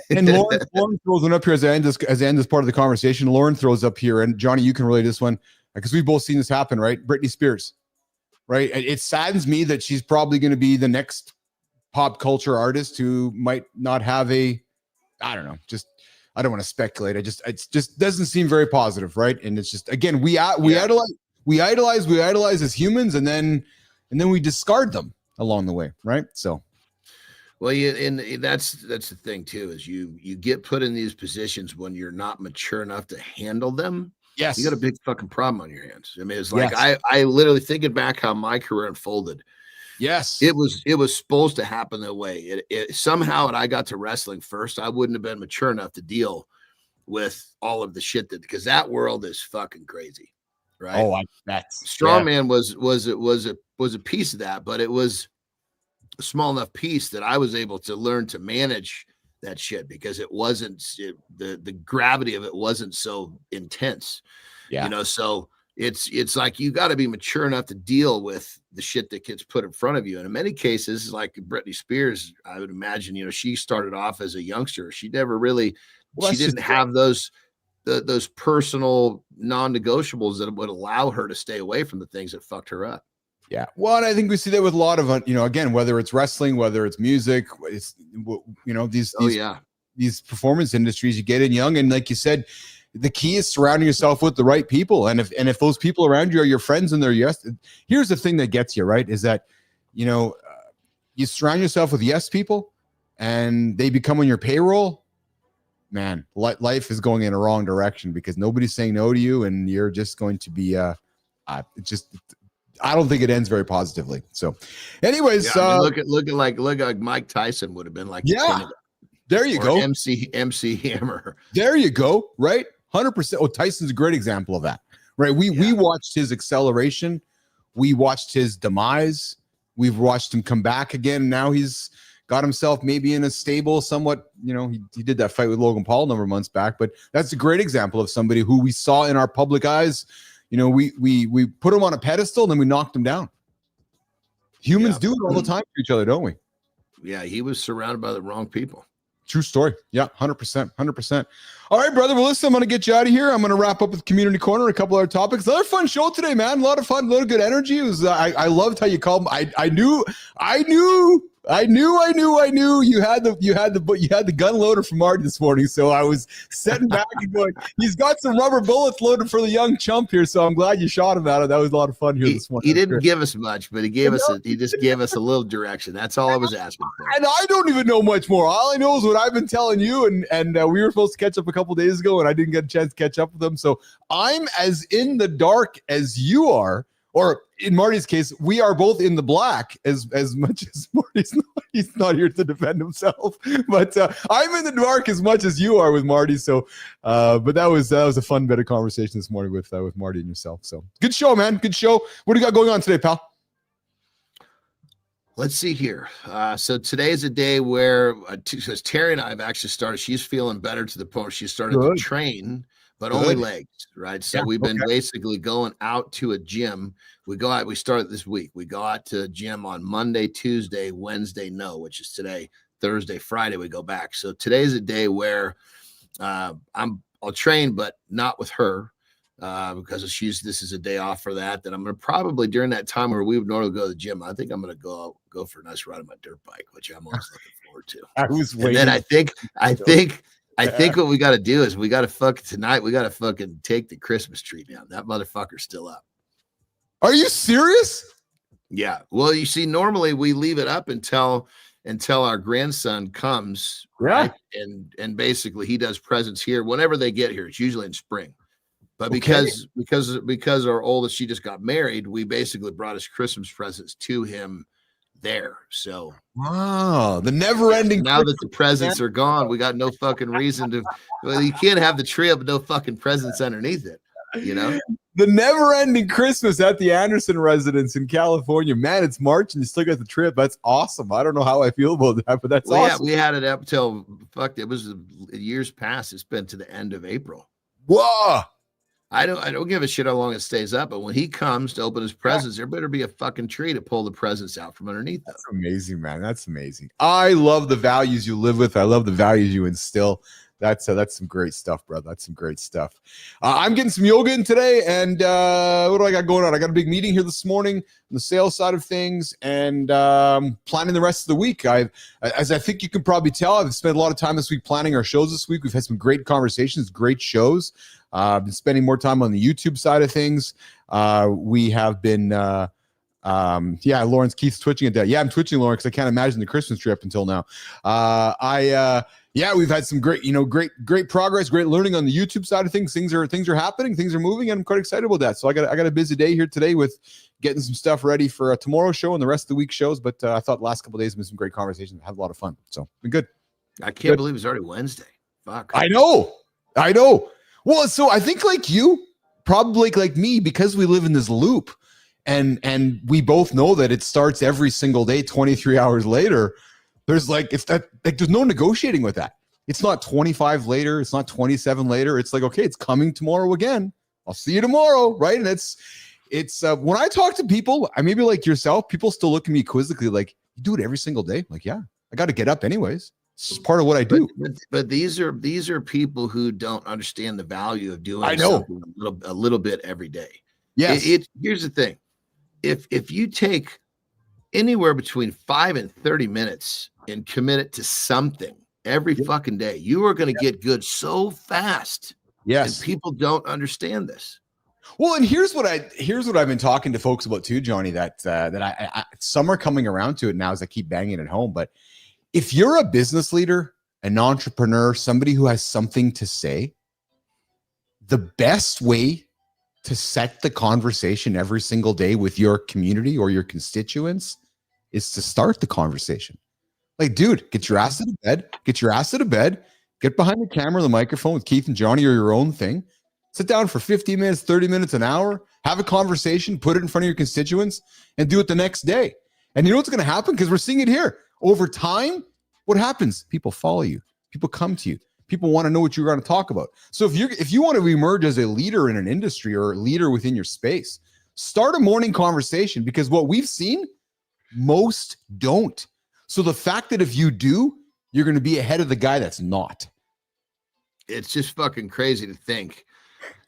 And Lauren throws one up here as I end this part of the conversation. Lauren throws up here, and Johnny, you can relate this one because we've both seen this happen, right? Britney Spears, right? It saddens me that she's probably going to be the next pop culture artist who might not have I don't know. I don't want to speculate. It just doesn't seem very positive, right? And it's just, again, we idolize as humans, and then we discard them along the way, right? So, well, and that's the thing too, is you get put in these positions when you're not mature enough to handle them. Yes, you got a big fucking problem on your hands. I mean, it's like I literally, thinking back how my career unfolded. Yes, it was supposed to happen that way. It somehow, and I got to wrestling first, I wouldn't have been mature enough to deal with all of the shit because that world is fucking crazy, right? Oh, Strongman was a piece of that, but it was a small enough piece that I was able to learn to manage that shit because it wasn't the gravity of it wasn't so intense, you know. So it's like you got to be mature enough to deal with the shit that gets put in front of you. And in many cases, like Britney Spears, I would imagine, you know, she started off as a youngster. She never really, she didn't have those personal non-negotiables that would allow her to stay away from the things that fucked her up. Yeah. Well, and I think we see that with a lot of, you know, again, whether it's wrestling, whether it's music, it's, you know, these performance industries, you get in young. And like you said, the key is surrounding yourself with the right people. And if those people around you are your friends and they're yes, here's the thing that gets you, right, is that, you know, you surround yourself with yes people and they become on your payroll, man, life is going in a wrong direction because nobody's saying no to you and you're just going to be, I don't think it ends very positively. So anyways, yeah, I mean, look at like Mike Tyson would have been like, yeah, there you go. MC Hammer. There you go. Right. 100%. Oh, Tyson's a great example of that, right? We watched his acceleration. We watched his demise. We've watched him come back again. Now he's got himself maybe in a stable, somewhat, you know, he did that fight with Logan Paul a number of months back, but that's a great example of somebody who we saw in our public eyes. You know, we put him on a pedestal and then we knocked him down. Humans do it all the time to each other, don't we? Yeah, he was surrounded by the wrong people. True story. Yeah, 100%. 100%. All right, brother. Well, listen, I'm going to get you out of here. I'm going to wrap up with Community Corner, a couple other topics. Another fun show today, man. A lot of fun, a lot of good energy. It was, I loved how you called me. I knew you had the gun loaded from Marty this morning. So I was sitting back and going, he's got some rubber bullets loaded for the young chump here. So I'm glad you shot him at it. That was a lot of fun here this morning. He didn't give us much, but he just gave us a little direction. That's all I was asking for. And I don't even know much more. All I know is what I've been telling you. And we were supposed to catch up a couple days ago and I didn't get a chance to catch up with them. So I'm as in the dark as you are. Or in Marty's case, we are both in the black as much as Marty's not. He's not here to defend himself, but I'm in the dark as much as you are with Marty. So, but that was a fun bit of conversation this morning with Marty and yourself. So good show, man. Good show. What do you got going on today, pal? Let's see here. So today is a day where because Terry and I have actually started. She's feeling better to the point she started to train. But only legs, right? So we've been basically going out to a gym. We started this week. We go out to a gym on Monday, Tuesday, Wednesday, which is today, Thursday, Friday, we go back. So today's a day where I'll train, but not with her because this is a day off for that. Then I'm going to probably during that time where we would normally go to the gym, I think I'm going to go for a nice ride on my dirt bike, which I'm always looking forward to. I was waiting. And then I think what we got to do is we got to fucking take the Christmas tree down. That motherfucker's still up. Are you serious? Yeah. Well, you see, normally we leave it up until our grandson comes, right? And basically he does presents here whenever they get here. It's usually in spring. But because our oldest, she just got married, we basically brought his Christmas presents to him there. So wow, the never-ending. Now that the presents are gone, we got no fucking reason to. Well, you can't have the tree up with no fucking presents underneath it. You know, the never-ending Christmas at the Andersen residence in California. Man, it's March and you still got the trip. That's awesome. I don't know how I feel about that, but that's awesome. Yeah, we had it up till it was years past. It's been to the end of April. Whoa. I don't give a shit how long it stays up, but when he comes to open his presents, there better be a fucking tree to pull the presents out from underneath them. That's amazing, man. That's amazing. I love the values you live with. I love the values you instill. That's some great stuff, brother. That's some great stuff. I'm getting some yoga in today, and what do I got going on? I got a big meeting here this morning on the sales side of things, and planning the rest of the week. As I think you can probably tell, I've spent a lot of time this week planning our shows this week. We've had some great conversations, great shows. I've been spending more time on the YouTube side of things. We have been, Lawrence Keith's twitching at that. Yeah, I'm twitching, Lawrence, because I can't imagine the Christmas trip until now. We've had some great progress, great learning on the YouTube side of things. Things are happening, things are moving, and I'm quite excited about that. So I got a busy day here today with getting some stuff ready for tomorrow's show and the rest of the week's shows. But I thought the last couple of days have been some great conversations. I had a lot of fun. So been good. I can't believe it's already Wednesday. Fuck. I know. Well, so I think like you, probably like me, because we live in this loop and we both know that it starts every single day, 23 hours later. There's there's no negotiating with that. It's not 25 later. It's not 27 later. It's like, okay, it's coming tomorrow again. I'll see you tomorrow, right? And it's when I talk to people, I maybe like yourself, people still look at me quizzically like, you do it every single day? I'm like, yeah, I got to get up anyways. It's just part of what I do. But these are people who don't understand the value of doing something a little bit every day. Yes. Here's the thing. If you take anywhere between 5 and 30 minutes and commit it to something every fucking day, you are going to get good so fast. Yes. And people don't understand this. Well, and here's what I've been talking to folks about too, Johnny, that I some are coming around to it now as I keep banging it home. But if you're a business leader, an entrepreneur, somebody who has something to say, the best way to set the conversation every single day with your community or your constituents is to start the conversation. Like, dude, get your ass out of bed, get behind the camera, the microphone with Keith and Johnny or your own thing. Sit down for 15 minutes, 30 minutes, an hour, have a conversation, put it in front of your constituents, and do it the next day. And you know what's going to happen? Because we're seeing it here. Over time, what happens? People follow you. People come to you. People want to know what you're going to talk about. So if you want to emerge as a leader in an industry or a leader within your space, start a morning conversation, because what we've seen, most don't. So the fact that if you do, you're going to be ahead of the guy that's not. It's just fucking crazy to think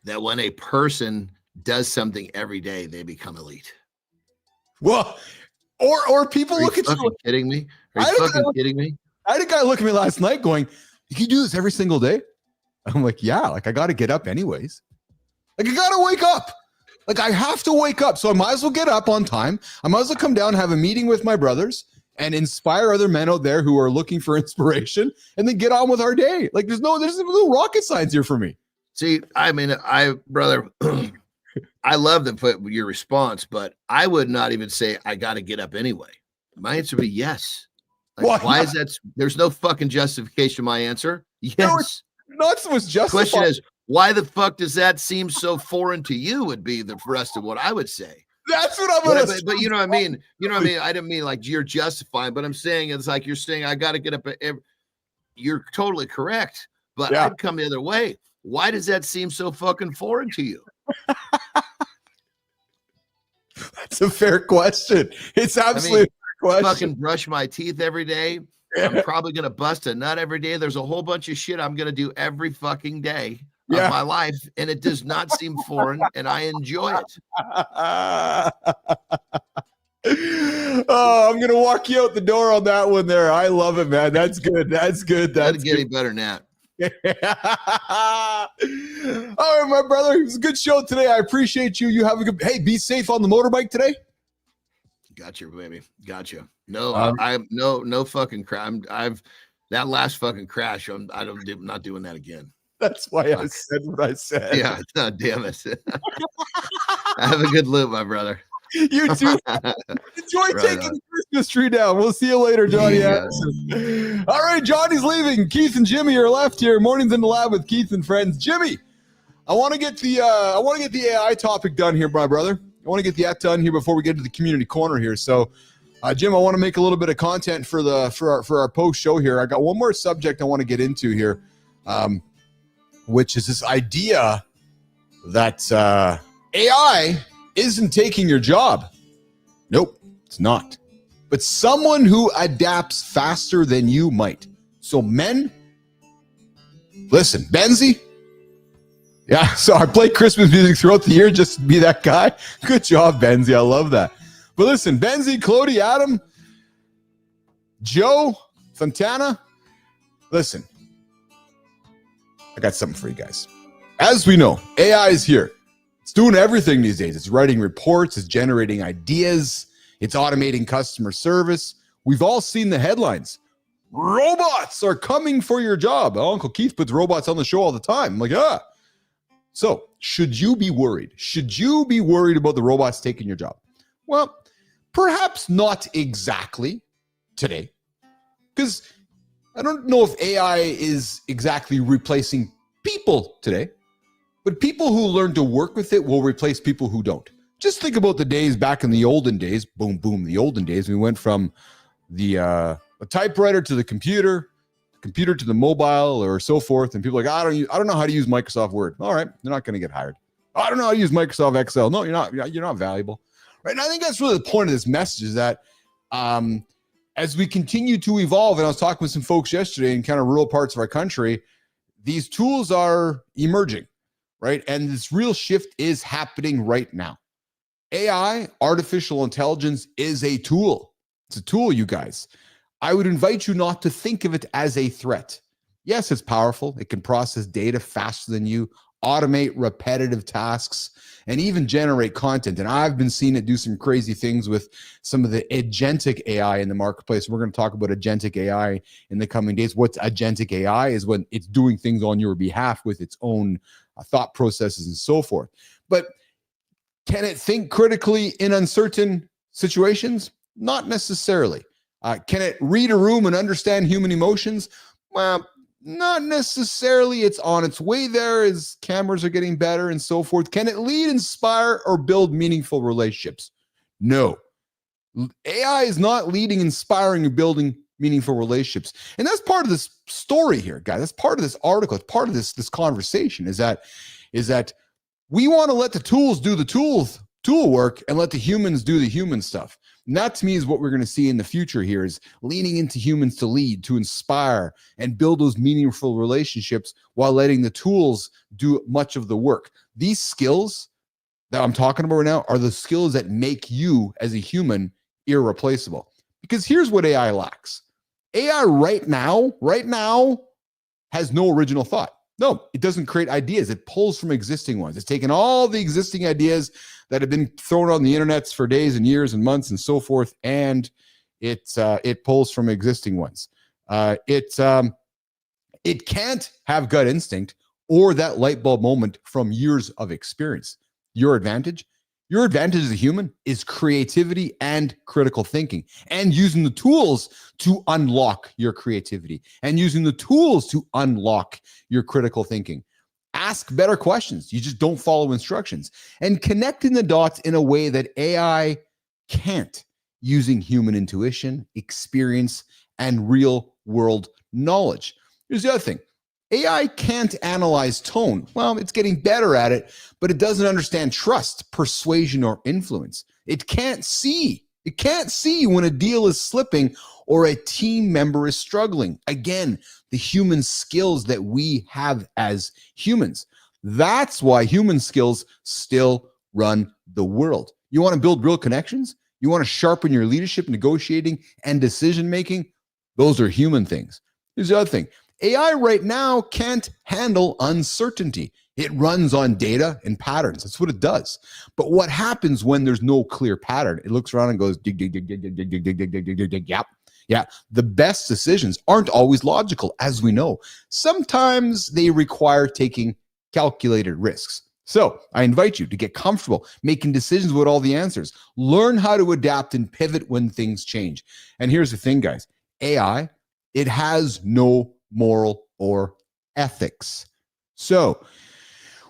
that when a person does something every day, they become elite. Well, or people look at you. Are you kidding me? Are you fucking kidding me? I had a guy look at me last night going, "You can do this every single day?" I'm like, "Yeah, like I got to get up anyways. Like I got to wake up. Like I have to wake up. So I might as well get up on time. I might as well come down, have a meeting with my brothers and inspire other men out there who are looking for inspiration, and then get on with our day. Like there's no rocket science here for me." See, I mean, brother, I love your response, but I would not even say I got to get up anyway. My answer would be yes. Like, why is that? There's no fucking justification to my answer. Yes. Not so much justified. The question is, why the fuck does that seem so foreign to you? Would be the rest of what I would say. That's what I'm gonna say. But you know what I mean? You know what I mean? I didn't mean like you're justifying, but I'm saying it's like you're saying I got to get up. You're totally correct, but I'd come the other way. Why does that seem so fucking foreign to you? That's a fair question. It's absolutely a fair question. Fucking brush my teeth every day. I'm probably going to bust a nut every day. There's a whole bunch of shit I'm going to do every fucking day of my life. And it does not seem foreign, and I enjoy it. Oh, I'm going to walk you out the door on that one there. I love it, man. That's good. That's good. That's getting better than that. All right, my brother. It was a good show today. I appreciate you. You have a good. Hey, be safe on the motorbike today. Gotcha, baby. Gotcha. No, I'm no fucking crash. That last fucking crash. I'm not doing that again. That's why I said what I said. Yeah, no, damn it. Have a good loop, my brother. You too. Enjoy taking the Christmas tree down. We'll see you later, Johnny Andersen. All right, Johnny's leaving. Keith and Jimmy are left here. Mornings in the lab with Keith and friends. Jimmy, I want to get the AI topic done here, my brother. I want to get that done here before we get to the community corner here. So, Jim, I want to make a little bit of content for our post show here. I got one more subject I want to get into here, which is this idea that AI isn't taking your job. Nope, it's not. But someone who adapts faster than you might. So men, listen, Benzie. Yeah, so I play Christmas music throughout the year just to be that guy. Good job, Benzie. I love that. But listen, Benzie, Clody, Adam, Joe, Fontana, listen. I got something for you guys. As we know, AI is here. It's doing everything these days. It's writing reports. It's generating ideas. It's automating customer service. We've all seen the headlines. Robots are coming for your job. Uncle Keith puts robots on the show all the time. I'm like, So should you be worried? Should you be worried about the robots taking your job? Well, perhaps not exactly today, because I don't know if AI is exactly replacing people today. But people who learn to work with it will replace people who don't. Just think about the days back in the olden days. Boom, boom, the olden days. We went from the typewriter to the computer to the mobile or so forth. And people are like, I don't know how to use Microsoft Word. All right, they're not going to get hired. I don't know how to use Microsoft Excel. No, you're not valuable. Right. And I think that's really the point of this message is that as we continue to evolve, and I was talking with some folks yesterday in kind of rural parts of our country, these tools are emerging, right? And this real shift is happening right now. AI, artificial intelligence, is a tool. It's a tool, you guys. I would invite you not to think of it as a threat. Yes, it's powerful. It can process data faster than you, automate repetitive tasks, and even generate content. And I've been seeing it do some crazy things with some of the agentic AI in the marketplace. We're going to talk about agentic AI in the coming days. What's agentic AI is when it's doing things on your behalf with its own thought processes and so forth. But can it think critically in uncertain situations? Not necessarily. Can it read a room and understand human emotions? Well, not necessarily. It's on its way there as cameras are getting better and so forth. Can it lead, inspire, or build meaningful relationships? No. AI is not leading, inspiring, or building meaningful relationships. And that's part of this story here, guys. That's part of this article. It's part of this conversation is that we want to let the tools do the tool work and let the humans do the human stuff. And that to me is what we're going to see in the future here is leaning into humans to lead, to inspire, and build those meaningful relationships while letting the tools do much of the work. These skills that I'm talking about right now are the skills that make you as a human irreplaceable. Because here's what AI lacks. AI right now has no original thought. No, it doesn't create ideas. It pulls from existing ones. It's taken all the existing ideas that have been thrown on the internets for days and years and months and so forth, and it pulls from existing ones. It can't have gut instinct or that light bulb moment from years of experience. Your advantage as a human is creativity and critical thinking, and using the tools to unlock your creativity and using the tools to unlock your critical thinking. Ask better questions. You just don't follow instructions, and connecting the dots in a way that AI can't, using human intuition, experience, and real world knowledge. Here's the other thing. AI can't analyze tone. Well, it's getting better at it, but it doesn't understand trust, persuasion, or influence. It can't see. It can't see when a deal is slipping or a team member is struggling. Again, the human skills that we have as humans. That's why human skills still run the world. You want to build real connections? You want to sharpen your leadership, negotiating, and decision-making? Those are human things. Here's the other thing. AI right now can't handle uncertainty. It runs on data and patterns. That's what it does. But what happens when there's no clear pattern? It looks around and goes, dig, dig, dig, dig, dig, dig, dig, dig, dig, dig, dig, dig, dig. Yep. Yeah. The best decisions aren't always logical, as we know. Sometimes they require taking calculated risks. So I invite you to get comfortable making decisions with all the answers. Learn how to adapt and pivot when things change. And here's the thing, guys. AI, it has no moral or ethics. So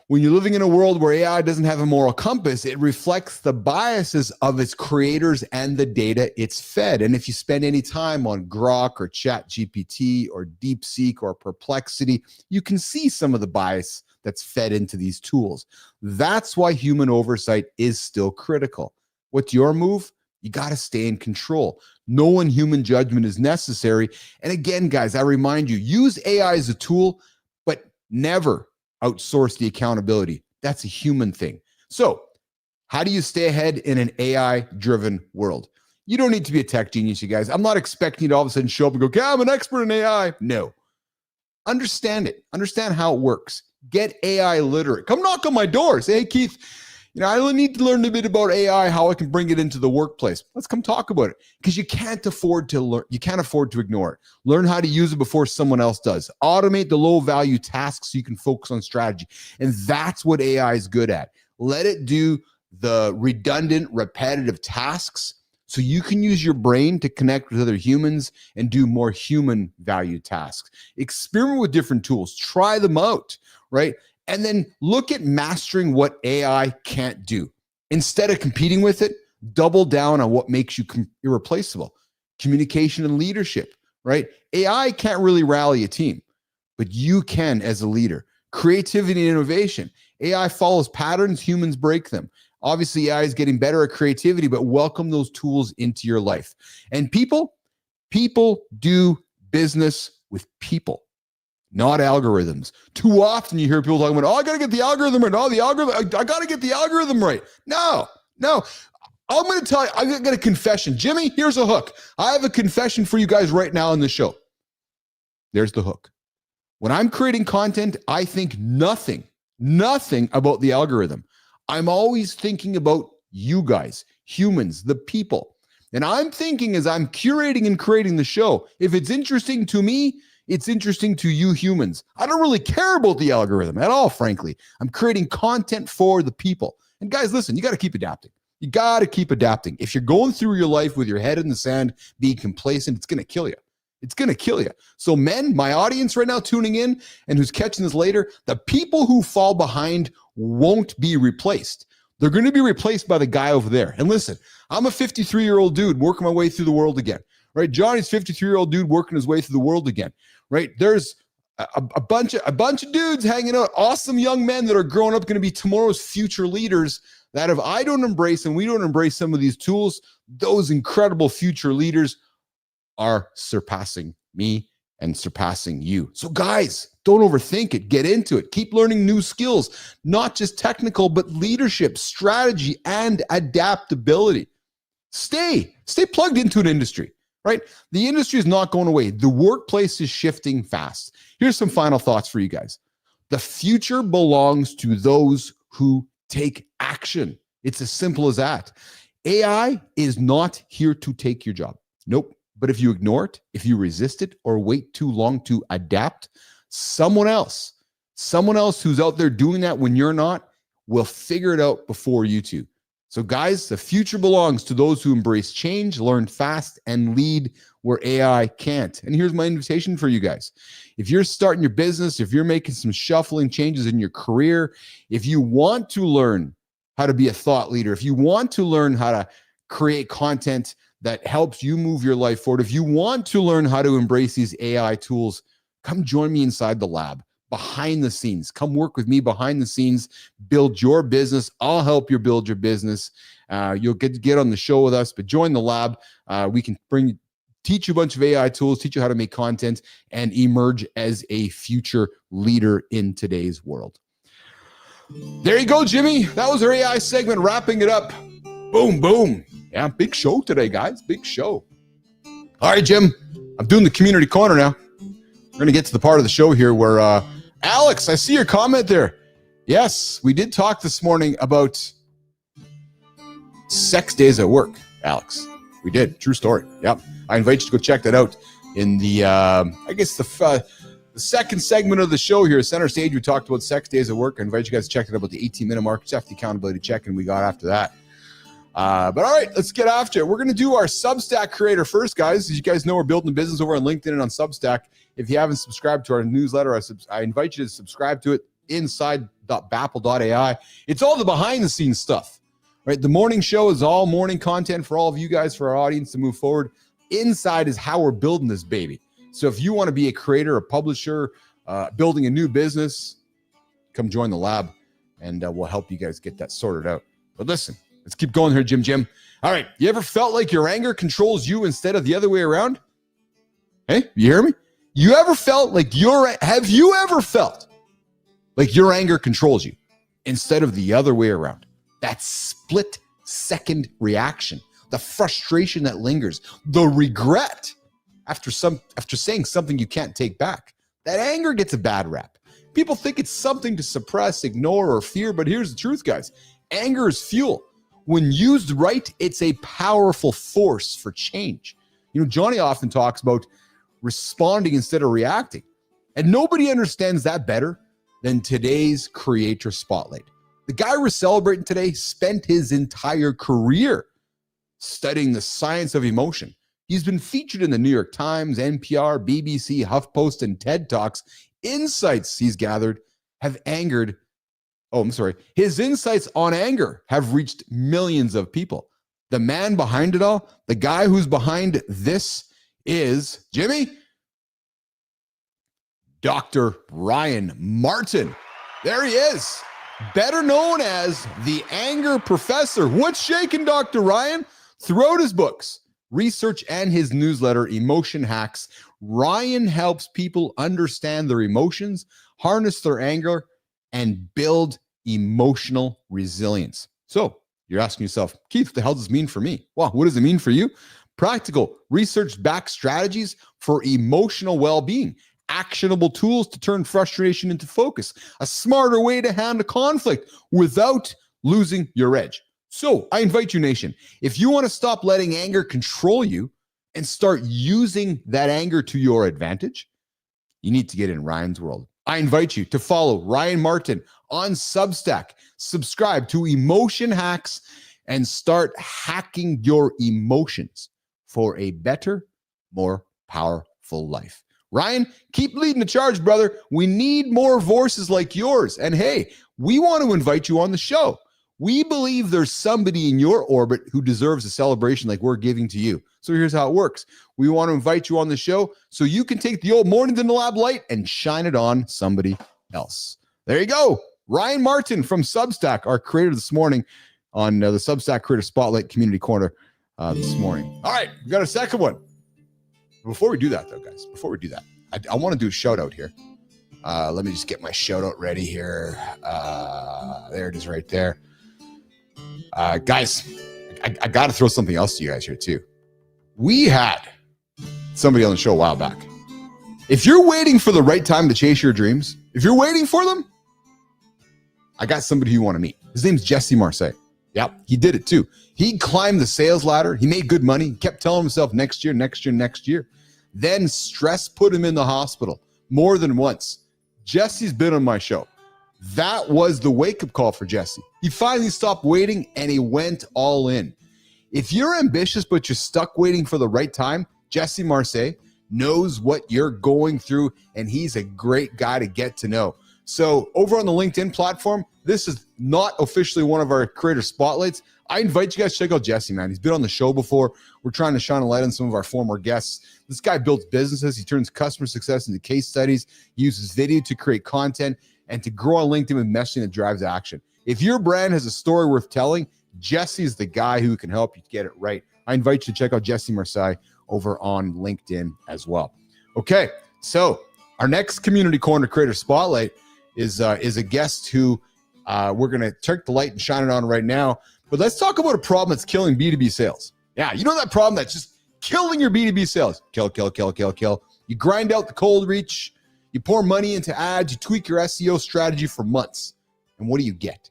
when you're living in a world where AI doesn't have a moral compass, it reflects the biases of its creators and the data it's fed. And if you spend any time on Grok or ChatGPT or DeepSeek or Perplexity, you can see some of the bias that's fed into these tools. That's why human oversight is still critical. What's your move? You got to stay in control. No inhuman judgment is necessary. And again, guys, I remind you, use AI as a tool, but never outsource the accountability. That's a human thing. So how do you stay ahead in an AI-driven world? You don't need to be a tech genius, you guys. I'm not expecting you to all of a sudden show up and go, okay, I'm an expert in AI. No. Understand it. Understand how it works. Get AI literate. Come knock on my door. Say, hey, Keith, I only need to learn a bit about AI, how I can bring it into the workplace. Let's come talk about it, because you can't afford to learn. You can't afford to ignore it. Learn how to use it before someone else does. Automate the low value tasks so you can focus on strategy. And that's what AI is good at. Let it do the redundant, repetitive tasks so you can use your brain to connect with other humans and do more human value tasks. Experiment with different tools. Try them out, right? And then look at mastering what AI can't do. Instead of competing with it, double down on what makes you irreplaceable. Communication and leadership, right? AI can't really rally a team, but you can as a leader. creativity and innovation. AI follows patterns, humans break them. Obviously, AI is getting better at creativity, but welcome those tools into your life. And people do business with people, not algorithms. Too often you hear people talking about, oh, I got to get the algorithm right. Oh, the algorithm, I got to get the algorithm right. No. I'm going to tell you, I'm going to confession. Jimmy, here's a hook. I have a confession for you guys right now on the show. There's the hook. When I'm creating content, I think nothing about the algorithm. I'm always thinking about you guys, humans, the people. And I'm thinking as I'm curating and creating the show, if it's interesting to me, it's interesting to you humans. I don't really care about the algorithm at all, frankly. I'm creating content for the people. And guys, listen, you got to keep adapting. You got to keep adapting. If you're going through your life with your head in the sand, being complacent, it's going to kill you. It's going to kill you. So men, my audience right now tuning in and who's catching this later, the people who fall behind won't be replaced. They're going to be replaced by the guy over there. And listen, I'm a 53-year-old dude working my way through the world again, right? Johnny's 53-year-old dude working his way through the world again, right? There's a bunch of dudes hanging out, awesome young men that are growing up, going to be tomorrow's future leaders that if I don't embrace and we don't embrace some of these tools, those incredible future leaders are surpassing me and surpassing you. So guys, don't overthink it. Get into it. Keep learning new skills, not just technical, but leadership, strategy, and adaptability. Stay plugged into an industry, right? The industry is not going away. The workplace is shifting fast. Here's some final thoughts for you guys. The future belongs to those who take action. It's as simple as that. AI is not here to take your job. Nope. But if you ignore it, if you resist it, or wait too long to adapt, someone else who's out there doing that when you're not, will figure it out before you two. So guys, the future belongs to those who embrace change, learn fast, and lead where AI can't. And here's my invitation for you guys. If you're starting your business, if you're making some shuffling changes in your career, if you want to learn how to be a thought leader, if you want to learn how to create content that helps you move your life forward, if you want to learn how to embrace these AI tools, come join me inside the lab, behind the scenes. Come work with me behind the scenes, build your business. I'll help you build your business. You'll get on the show with us, but join the lab. We can teach you a bunch of AI tools, teach you how to make content, and emerge as a future leader in today's world. There you go, Jimmy. That was our AI segment, wrapping it up. Boom, boom. Yeah, big show today, guys. Big show. All right, Jim, I'm doing the community corner now. We're going to get to the part of the show here where, Alex, I see your comment there. Yes, we did talk this morning about sex days at work, Alex. We did. True story. Yep. I invite you to go check that out in the, I guess the second segment of the show here, center stage. We talked about sex days at work. I invite you guys to check it out about the 18-minute mark. Just after the accountability check-in we got after that. But all right, let's get after it. We're going to do our Substack creator first, guys. As you guys know, we're building a business over on LinkedIn and on Substack. If you haven't subscribed to our newsletter, I invite you to subscribe to it inside.bappel.ai. It's all the behind-the-scenes stuff, right? The morning show is all morning content for all of you guys, for our audience to move forward. Inside is how we're building this baby. So if you want to be a creator, a publisher, building a new business, come join the lab, and we'll help you guys get that sorted out. But listen, let's keep going here, Jim. All right. You ever felt like your anger controls you instead of the other way around? Hey, you hear me? Have you ever felt like your anger controls you instead of the other way around? That split second reaction, the frustration that lingers, the regret after saying something you can't take back. That anger gets a bad rap. People think it's something to suppress, ignore, or fear, but here's the truth, guys. Anger is fuel. When used right, it's a powerful force for change. You know, Johnny often talks about responding instead of reacting. And nobody understands that better than today's creator spotlight. The guy we're celebrating today spent his entire career studying the science of emotion. He's been featured in the New York Times, NPR, BBC, HuffPost, and TED Talks. Insights he's gathered have angered his insights on anger have reached millions of people. The man behind it all, the guy who's behind this is, Jimmy, Dr. Ryan Martin. There he is, better known as the Anger Professor. What's shaking, Dr. Ryan? Throughout his books, research, and his newsletter, Emotion Hacks, Ryan helps people understand their emotions, harness their anger, and build emotional resilience. So you're asking yourself, Keith, what the hell does this mean for me? Well, what does it mean for you? Practical, research-backed strategies for emotional well-being, actionable tools to turn frustration into focus, a smarter way to handle conflict without losing your edge. So I invite you, nation, if you want to stop letting anger control you and start using that anger to your advantage, you need to get in Ryan's world. I invite you to follow Ryan Martin on Substack, subscribe to Emotion Hacks, and start hacking your emotions for a better, more powerful life. Ryan, keep leading the charge, brother. We need more voices like yours. And hey, we want to invite you on the show. We believe there's somebody in your orbit who deserves a celebration like we're giving to you. So here's how it works. We want to invite you on the show so you can take the old mornings in the lab light and shine it on somebody else. There you go. Ryan Martin from Substack, our creator this morning on the Substack Creator Spotlight Community Corner this morning. All right, we got a second one. Before we do that, though, guys, I want to do a shout out here. Let me just get my shout out ready here. There it is right there. Guys, I got to throw something else to you guys here, too. We had somebody on the show a while back. If you're waiting for the right time to chase your dreams, if you're waiting for them, I got somebody who you want to meet. His name's Jesse Marseille. Yep, he did it too. He climbed the sales ladder. He made good money. He kept telling himself next year, next year, next year. Then stress put him in the hospital more than once. Jesse's been on my show. That was the wake-up call for Jesse. He finally stopped waiting and he went all in. If you're ambitious but you're stuck waiting for the right time, Jesse Marseille knows what you're going through and he's a great guy to get to know. So over on the LinkedIn platform, this is not officially one of our creator spotlights. I invite you guys to check out Jesse, man. He's been on the show before. We're trying to shine a light on some of our former guests. This guy builds businesses. He turns customer success into case studies. He uses video to create content and to grow on LinkedIn with messaging that drives action. If your brand has a story worth telling, Jesse's the guy who can help you get it right. I invite you to check out Jesse Marseille over on LinkedIn as well. Okay, so our next Community Corner Creator Spotlight is a guest who we're going to turn the light and shine it on right now. But let's talk about a problem that's killing B2B sales. Yeah, you know that problem that's just killing your B2B sales. Kill, kill, kill, kill, kill. You grind out the cold reach. You pour money into ads. You tweak your SEO strategy for months. And what do you get?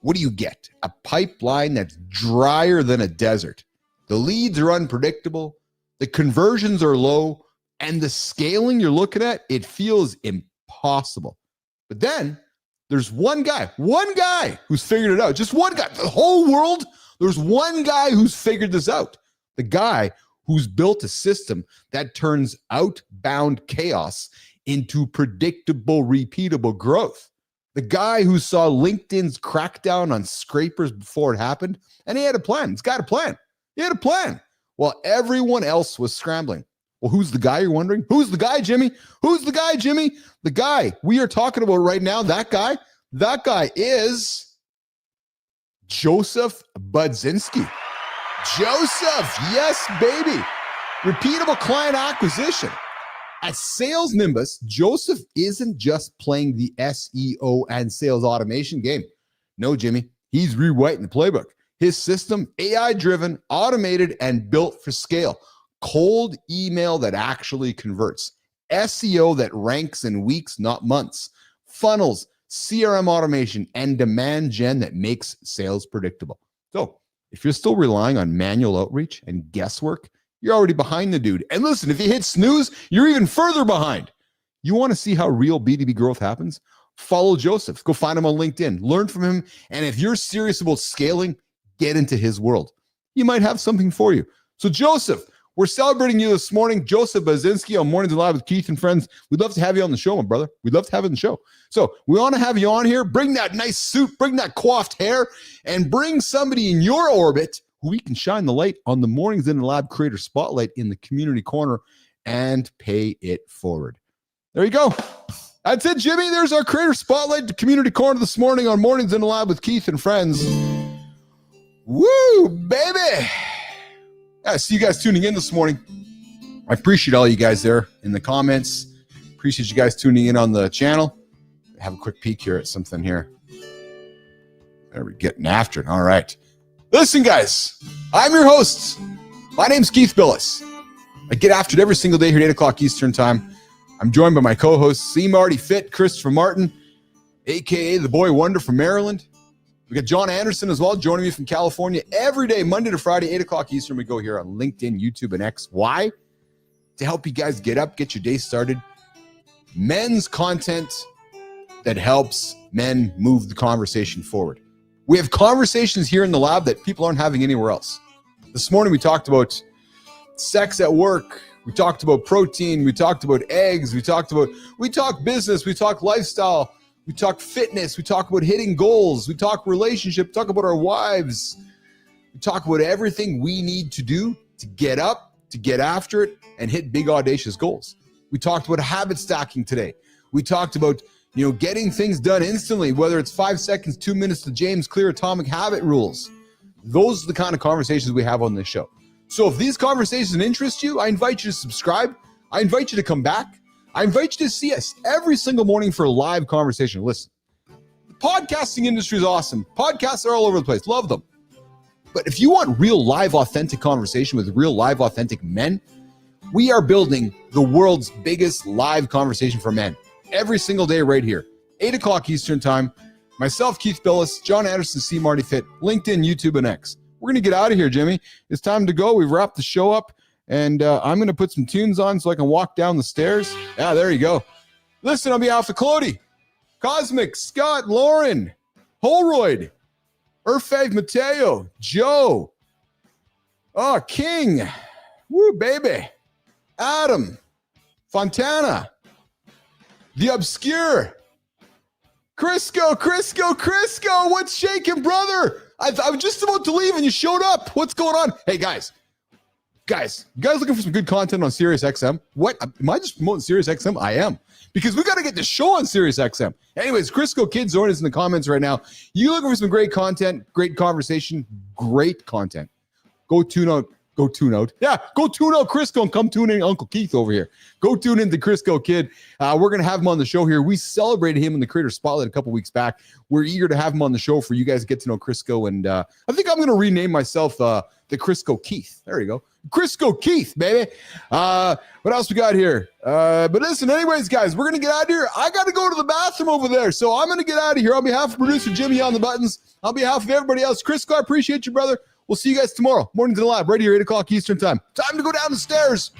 What do you get? A pipeline that's drier than a desert. The leads are unpredictable. The conversions are low. And the scaling you're looking at, it feels impossible. But then there's one guy who's figured it out. Just one guy. The whole world, there's one guy who's figured this out. The guy who's built a system that turns outbound chaos into predictable, repeatable growth. The guy who saw LinkedIn's crackdown on scrapers before it happened, and he had a plan. He's got a plan. He had a plan while everyone else was scrambling. Well, who's the guy, you're wondering? Who's the guy, Jimmy? Who's the guy, Jimmy? The guy we are talking about right now, that guy is Joseph Budzinski. Joseph, yes, baby. Repeatable client acquisition. At Sales Nimbus, Joseph isn't just playing the SEO and sales automation game. No, Jimmy, he's rewriting the playbook. His system, AI-driven, automated, and built for scale. Cold email that actually converts. SEO that ranks in weeks, not months. Funnels, CRM automation, and demand gen that makes sales predictable. So if you're still relying on manual outreach and guesswork, you're already behind the dude. And listen, if you hit snooze, you're even further behind. You want to see how real B2B growth happens? Follow Joseph. Go find him on LinkedIn. Learn from him. And if you're serious about scaling, get into his world. He might have something for you. So Joseph, we're celebrating you this morning. Joseph Budzinski on Mornings Live with Keith and Friends. We'd love to have you on the show, my brother. We'd love to have you on the show. So we want to have you on here. Bring that nice suit, bring that coiffed hair, and bring somebody in your orbit who we can shine the light on the Mornings in the Lab Creator Spotlight in the Community Corner and pay it forward. There you go. That's it, Jimmy. There's our Creator Spotlight Community Corner this morning on Mornings in the Lab with Keith and friends. Woo, baby. I see you guys tuning in this morning. I appreciate all you guys there in the comments. Appreciate you guys tuning in on the channel. Have a quick peek here at something here. There we're getting after it. All right. Listen, guys, I'm your host. My name's Keith Bilous. I get after it every single day here at 8 o'clock Eastern Time. I'm joined by my co-hosts, Marty Fit, Christopher Martin, a.k.a. the Boy Wonder from Maryland. We got Jon Andersen as well, joining me from California every day, Monday to Friday, 8 o'clock Eastern. We go here on LinkedIn, YouTube, and X. Why? To help you guys get up, get your day started. Men's content that helps men move the conversation forward. We have conversations here in the lab that people aren't having anywhere else. This morning we talked about sex at work. We talked about protein. We talked about eggs. We talk business. We talk lifestyle. We talk fitness. We talk about hitting goals. We talk relationship. We talk about our wives. We talk about everything we need to do to get up, to get after it, and hit big audacious goals. We talked about habit stacking today. We talked about getting things done instantly, whether it's 5 seconds, 2 minutes, the James Clear atomic habit rules. Those are the kind of conversations we have on this show. So if these conversations interest you, I invite you to subscribe. I invite you to come back. I invite you to see us every single morning for a live conversation. Listen, the podcasting industry is awesome. Podcasts are all over the place. Love them. But if you want real, live, authentic conversation with real, live, authentic men, we are building the world's biggest live conversation for men every single day right here. 8 o'clock Eastern Time. Myself, Keith Bilous, Jon Andersen, Marty Fit, LinkedIn, YouTube, and X. We're going to get out of here, Jimmy. It's time to go. We've wrapped the show up, and I'm going to put some tunes on so I can walk down the stairs. Yeah, there you go. Listen, on behalf of Clody, Cosmic, Scott, Lauren, Holroyd, Urfave, Mateo, Joe, King, woo, baby, Adam, Fontana, The Obscure, Crisco, what's shaking, brother? I was just about to leave and you showed up. What's going on? Hey, guys, you guys looking for some good content on Sirius XM? What? Am I just promoting Sirius XM? I am. Because we got to get the show on Sirius XM. Anyways, Crisco Kids join us in the comments right now. You looking for some great content, great conversation, great content. Go tune out. Yeah, go tune out Crisco and come tune in Uncle Keith over here. Go tune in to Crisco Kid. We're going to have him on the show here. We celebrated him in the Creator Spotlight a couple weeks back. We're eager to have him on the show for you guys to get to know Crisco. And I think I'm going to rename myself the Crisco Keith. There you go. Crisco Keith, baby. What else we got here? But listen, anyways, guys, we're going to get out of here. I got to go to the bathroom over there. So I'm going to get out of here on behalf of producer Jimmy on the buttons. On behalf of everybody else, Crisco, I appreciate you, brother. We'll see you guys tomorrow. Mornings in the Lab, right here, 8 o'clock Eastern Time. Time to go down the stairs.